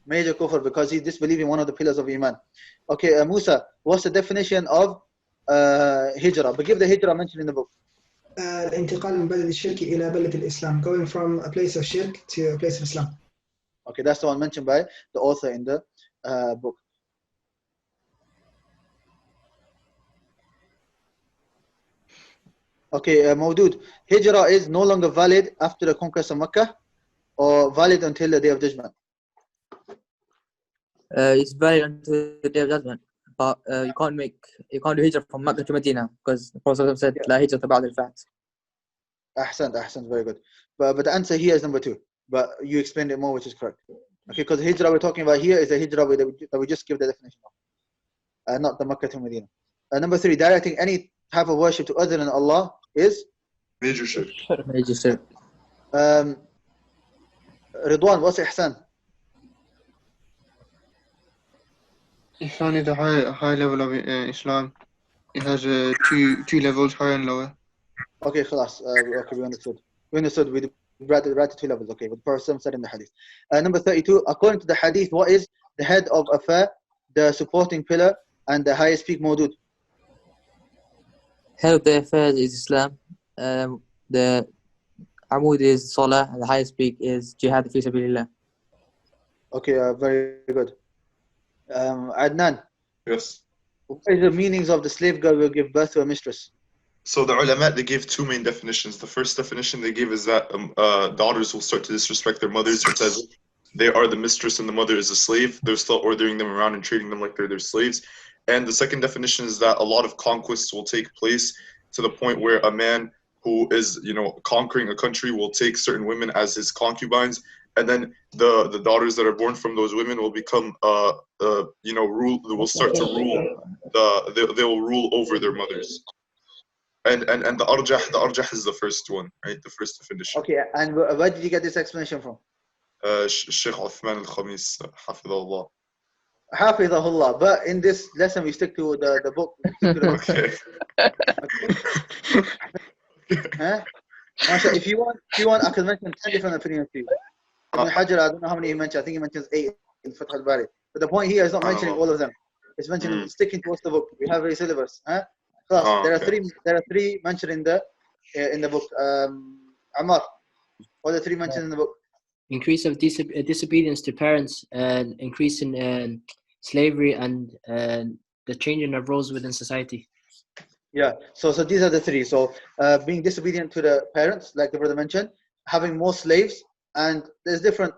Major kufr, because he's disbelieving one of the pillars of Iman. Okay, Musa, what's the definition of hijrah? But give the hijrah mentioned in the book. الانتقال من بلد الشرك إلى بلد الإسلام, going from a place of shirk to a place of Islam. Okay, that's the one mentioned by the author in the book. Okay, Mawdud, hijrah is no longer valid after the conquest of Mecca, or valid until the Day of Judgment? It's valid until the Day of Judgment, but you can't do hijrah from Mecca to Medina, because the Prophet said la hijrata ba'da al-fath. Ahsan, very good. But the answer here is number 2. But you explained it more, which is correct. Okay, because the hijrah we're talking about here is the hijrah that we just give the definition of, not the Makkah to Medina. Number 3, directing any type of worship to other than Allah is major shirk. Major shirk. Ridwan, what's ihsan? Ihsan is a high level of Islam. It has two levels, higher and lower. Okay, khalas. Okay, we understood. We brought it to 2 levels. Okay, what the Prophet said in the hadith. Number 32, according to the hadith, what is the head of affair, the supporting pillar, and the highest peak, Mawdud? Head of the affairs is Islam. The Amud is Salah, and the highest peak is Jihad fi sabilillah. Okay, very good. Adnan. Yes. What is the meanings of the slave girl will give birth to a mistress? So the ulama, they gave 2 main definitions. The first definition they gave is that daughters will start to disrespect their mothers because they are the mistress and the mother is a slave. They're still ordering them around and treating them like they're their slaves. And the second definition is that a lot of conquests will take place to the point where a man who is, conquering a country will take certain women as his concubines, and then the daughters that are born from those women will become will start to rule they will rule over their mothers. And the arjah is the first one, right? The first definition. Okay, and where did you get this explanation from? Sheikh Uthman al-Khamis, Hafidahullah. Hafidahullah. But in this lesson, we stick to the book. Okay. Huh? Masha, if you want, I can mention 10 different opinions to you. Ibn Hajar, I don't know how many he mentioned. I think he mentions 8 in Fath al-Bari. But the point here is not mentioning all of them. It's mentioning sticking towards the book. We have a syllabus. Huh? Plus, there are three mentioned in the book. Ammar, what are the 3 mentioned in the book? Increase of disobedience to parents, and increase in slavery, and the changing of roles within society. Yeah, so these are the 3. So being disobedient to the parents, like the brother mentioned, having more slaves, and there's different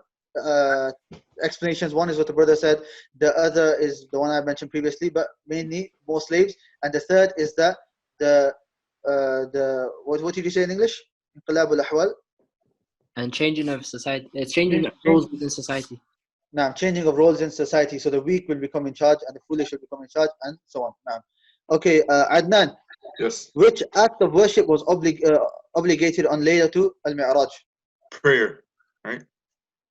explanations. One is what the brother said, the other is the one I mentioned previously, but mainly more slaves. And the third is that what did you say in English? Inqilab al-ahwal. And changing of society, changing of roles within society. Now, changing of roles in society. So the weak will become in charge, and the foolish will become in charge, and so on. Now, okay, Adnan. Yes. Which act of worship was obligated on Laylatul al-Mi'raj? Prayer, right?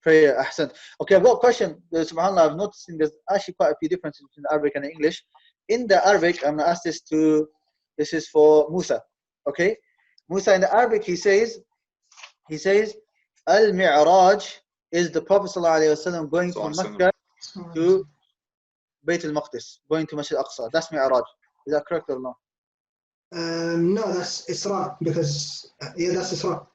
Prayer, ahsan. Okay, I've got a question. Subhanallah, I've noticed there's actually quite a few differences between the Arabic and the English. In the Arabic, I'm going to ask this to This is for Musa. Okay? Musa in the Arabic, he says, Al-Mi'raj is the Prophet ﷺ going from Mecca to Bayt al-Maqdis, going to Masjid al-Aqsa. That's Mi'raj. Is that correct or no? No, that's Isra, because, that's Isra.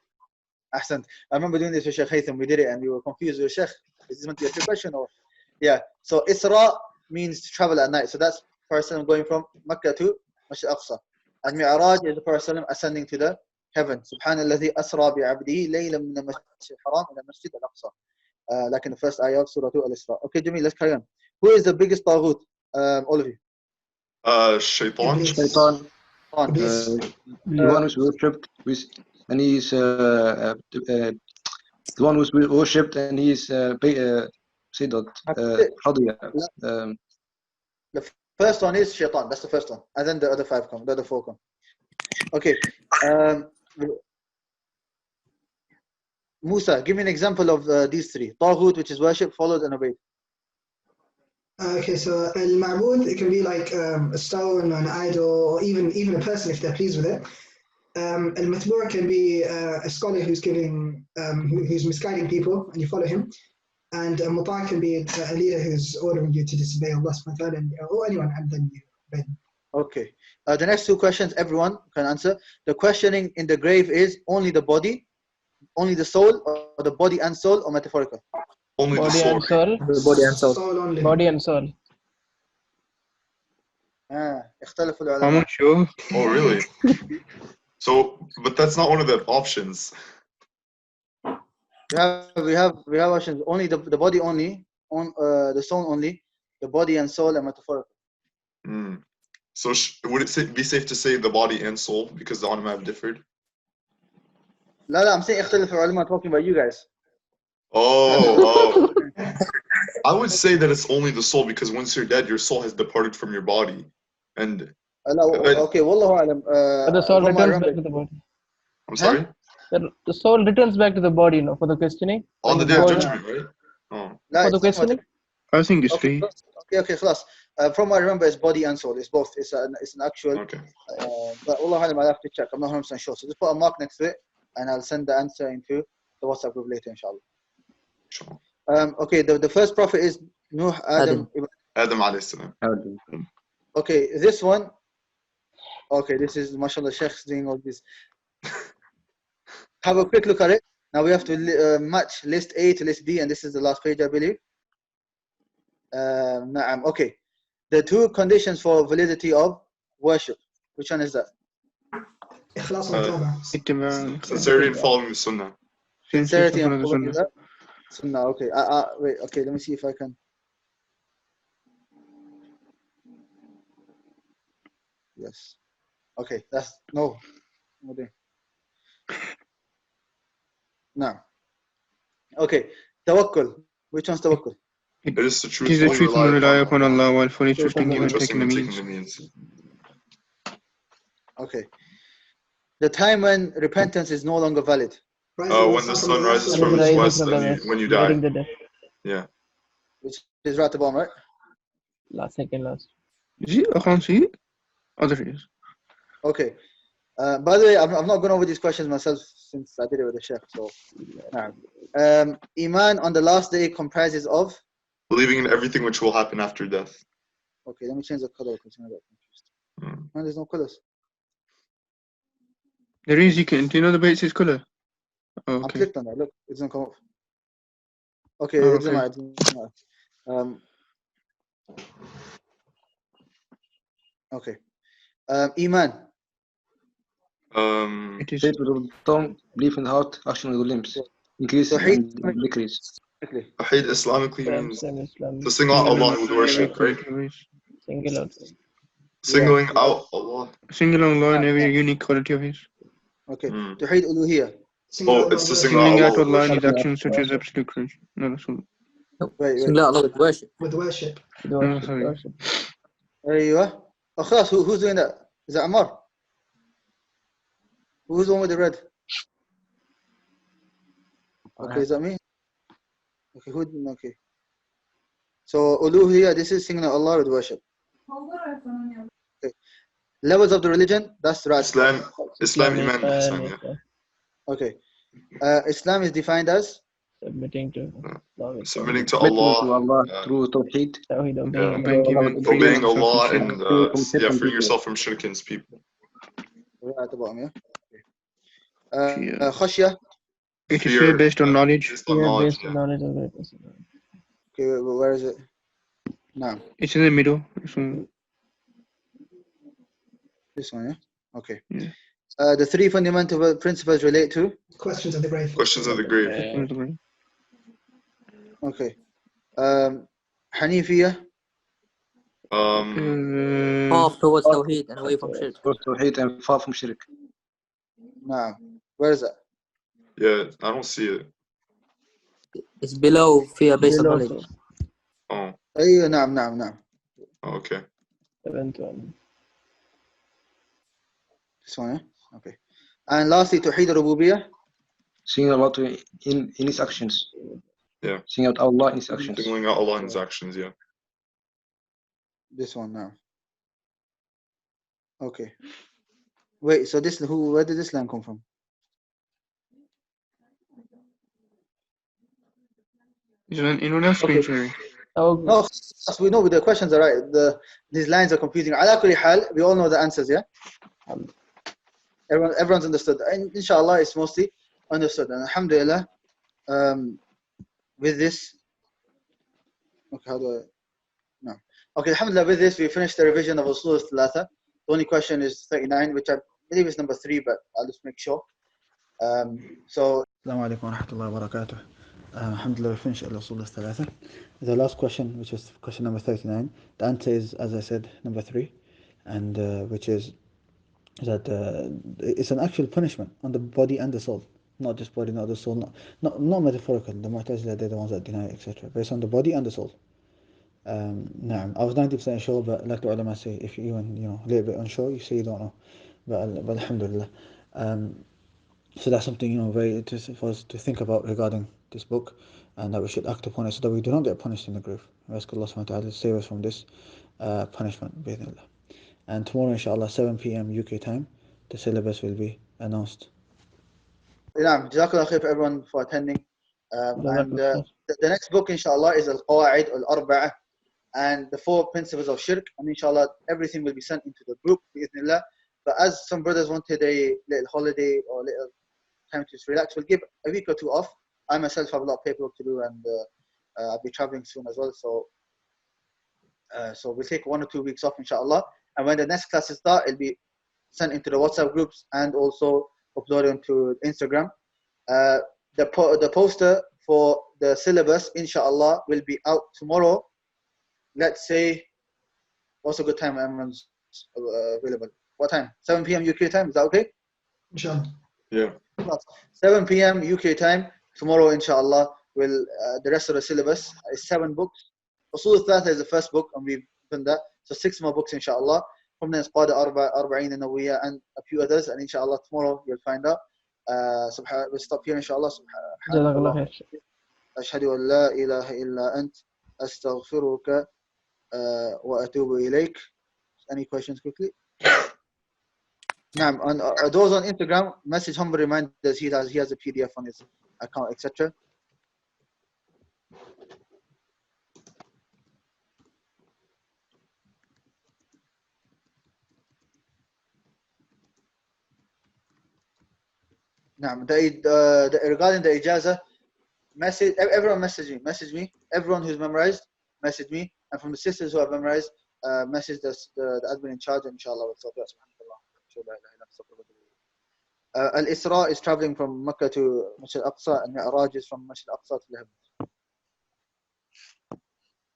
Ahsant. I remember doing this with Sheikh Haytham. We did it and we were confused with Sheikh. Is this meant to be a trick question or? Yeah. So Isra means to travel at night. So that's Prophet going from Mecca to Masjid al-Aqsa. And Mi'raj is the Prophet ascending to the heaven. Subhanalladhi asra bi'abdihi laylan min al-masjid al-haram ila masjid al-Aqsa. Like in the first ayah of Surah Al-Isra. Okay, Jameel, let's carry on. Who is the biggest taghut? All of you. Shaitan. Shaitan. Iblis. The one who's worshipped with, and he's the one who's worshipped, and he's say that Radiya. The first one is Shaitan. That's the first one, and then the other five come. The other four come. Okay. Musa, give me an example of these three. Taghut, which is worship, followed and obeyed. Okay, so al-ma'bud, it can be like a stone, an idol, or even a person if they're pleased with it. Al-matbu' can be a scholar who's giving, who's misguiding people, and you follow him. And a muta' can be a leader who's ordering you to disobey Allah subhanahu wa ta'ala, or anyone, and then you obey them. Okay. The next two questions, everyone can answer. The questioning in the grave is only the body, only the soul, or the body and soul, or metaphorical? Only the Body soul. and soul. Body and soul. Soul only. Body and soul. اختلفوا I'm العلماء. not sure. Oh, really? So, but that's not one of the options. We have options. Only the body only, on the soul only, the body and soul, and metaphorical. So would it be safe to say the body and soul because the ulama have differed? لا I'm saying اختلف العلماء, talking about you guys. Oh. I would say that it's only the soul because once you're dead, your soul has departed from your body, and Okay, والله أعلم. But the soul returns back to the body. I'm sorry. The soul returns back to the body, no, for the questioning. On the day of judgment, right? Oh. For the questioning. I think it's three. Okay, خلاص. From what I remember, it's body and soul. It's both. It's an actual. Okay. But والله أعلم, I'll have to check. I'm not 100% sure. So just put a mark next to it, and I'll send the answer into the WhatsApp group later, inshallah. Sure. Okay, the first prophet is Nuh, Adam alayhi salam. Okay, this one. Okay, this is mashallah Sheikh's doing all this. Have a quick look at it. Now we have to match list A to list B, and this is the last page, I believe. Okay, the two conditions for validity of worship. Which one is that? Sincerity and following the sunnah. Sincerity and following the sunnah. Okay. Wait. Okay. Let me see if I can. Yes. Okay. That's no. No. Okay. Tawakkul. Which one's tawakkul? It is the It is the truth and rely upon Allah while fully trusting Him and taking the means. Okay. The time when repentance is no longer valid. When the sun rises from its west and when you die. Yeah. Which is right above, right? Second last. Is it? I can't see it. Oh, there it is. Okay. By the way, I'm not going over these questions myself since I did it with the Sheikh. So, Iman on the last day comprises of? Believing in everything which will happen after death. Okay, let me change the color because I got confused. Man, there's no colors. There is. Do you know the base is color? Oh, okay. I clicked on that. Look, it doesn't come up. Okay, Oh, it doesn't matter. Okay. Iman. It is faith with the tongue, belief in the heart, action with the limbs, increase and decrease. Tawheed Islamically means to single out Allah with worship, right? Singling out Allah. Singling Allah in every unique quality of His. Okay. Tawheed Uluhiyah. Oh, it's to single out out Allah in His actions such as absolute creation. No, that's all. Single out Allah with worship. With worship. No, sorry. There you are. Oh, خلاص, who's doing that? Is that Ammar? Who's the one with the red? Okay, is that me? Okay, okay. So, Uluhiyah, this is singling Allah with worship. Okay. Levels of the religion, that's right. Islam, Iman, Ihsan, yeah. Okay. Islam is defined as submitting to Allah, submitting to Commitment to Allah, Allah through Tawheed, Tawheed, yeah, Freeing obeying yourself from Allah, shirk. and from shirk and freeing people. yourself from shirk and people. right at the bottom, yeah. Fear. Khashya. It is fear based on knowledge. Based on fear knowledge, based on knowledge of greatness. Okay, where is it? Now, It's in the middle. So, this one, yeah. Okay. yeah. The three fundamental principles relate to Questions of the grave. Questions of the grave. Okay. Hanifiya. Path towards Tawheed and away from shirk. Towards Tawheed and far from shirk. Nah. Where is that? Yeah, I don't see it. It's below fear based on knowledge. Oh. أيوة نعم نعم نعم. Oh, okay. This one, yeah? Okay. And lastly, Tawheed al-Rububiyyah. Seeing Allah in His actions. Yeah. Seeing out Allah in His actions. Singling out Allah in His actions, yeah. This one now. Okay. Wait, so this where did this line come from? In one screen sharing. No, we know the questions are right. These lines are confusing. Ala kulli hal, we all know the answers, yeah? Everyone's understood. And inshallah, it's mostly understood. And alhamdulillah, with this, okay, how do I, no. Okay, alhamdulillah, with this, we finished the revision of Usūl Thalāthah. The only question is 39, which I believe is number 3, but I'll just make sure. So, Assalamu alaikum wa rahmatullahi wa barakatuh. Alhamdulillah, we finished Usūl Thalāthah. The last question, which is question number 39, the answer is, as I said, number 3, and which is that it's an actual punishment on the body and the soul. Not just body, not the soul, not metaphorical. The Mu'tazila, they're the ones that deny it, etc. But it's on the body and the soul. Naam. I was 90% sure, but like the ulama say, if you even a little bit unsure, you say you don't know. But alhamdulillah. So that's something very for us to think about regarding this book, and that we should act upon it so that we do not get punished in the grave. We ask Allah subhanahu wa ta'ala to save us from this punishment, bi'idhnillah. And tomorrow, inshallah, 7 p.m. UK time, the syllabus will be announced. Jazakallah khair for everyone for attending. The next book, inshallah, is Al-Qawa'id Al-Arba'ah, and the 4 principles of shirk. And inshallah, everything will be sent into the group, bi'idhnillah. But as some brothers wanted a little holiday or little time to relax, we'll give a week or 2 off. I myself have a lot of paperwork to do, and I'll be traveling soon as well. So we'll take 1 or 2 weeks off, inshallah. And when the next classes start, it'll be sent into the WhatsApp groups and also uploaded onto Instagram. The poster for the syllabus, inshallah, will be out tomorrow. Let's say, what's a good time everyone's available? What time? 7 p.m. UK time, is that okay? Inshallah. Yeah. 7 p.m. UK time, tomorrow, inshallah, will the rest of the syllabus is 7 books. Usūl Thalāthah is the first book, and we've done that. So 6 more books, inshallah. From then, Qada Arba'in and Nawiyya, and a few others. And inshallah, tomorrow you'll find out. We'll stop here, inshallah. Subhanallah. Ashhadu an la ilaha illa ant. Astaghfiruka wa atubu ilayk. Any questions quickly? Naam, on those on Instagram, message humble reminders. He has a PDF on his account, etc. Naam, regarding the ijaza, everyone message me. Everyone who's memorized, message me. And from the sisters who have memorized, message the admin in charge, and inshallah we'll sort it out. Al-Isra is traveling from Makkah to Masjid al-Aqsa, and Mi'raj is from Masjid al-Aqsa to the heavens.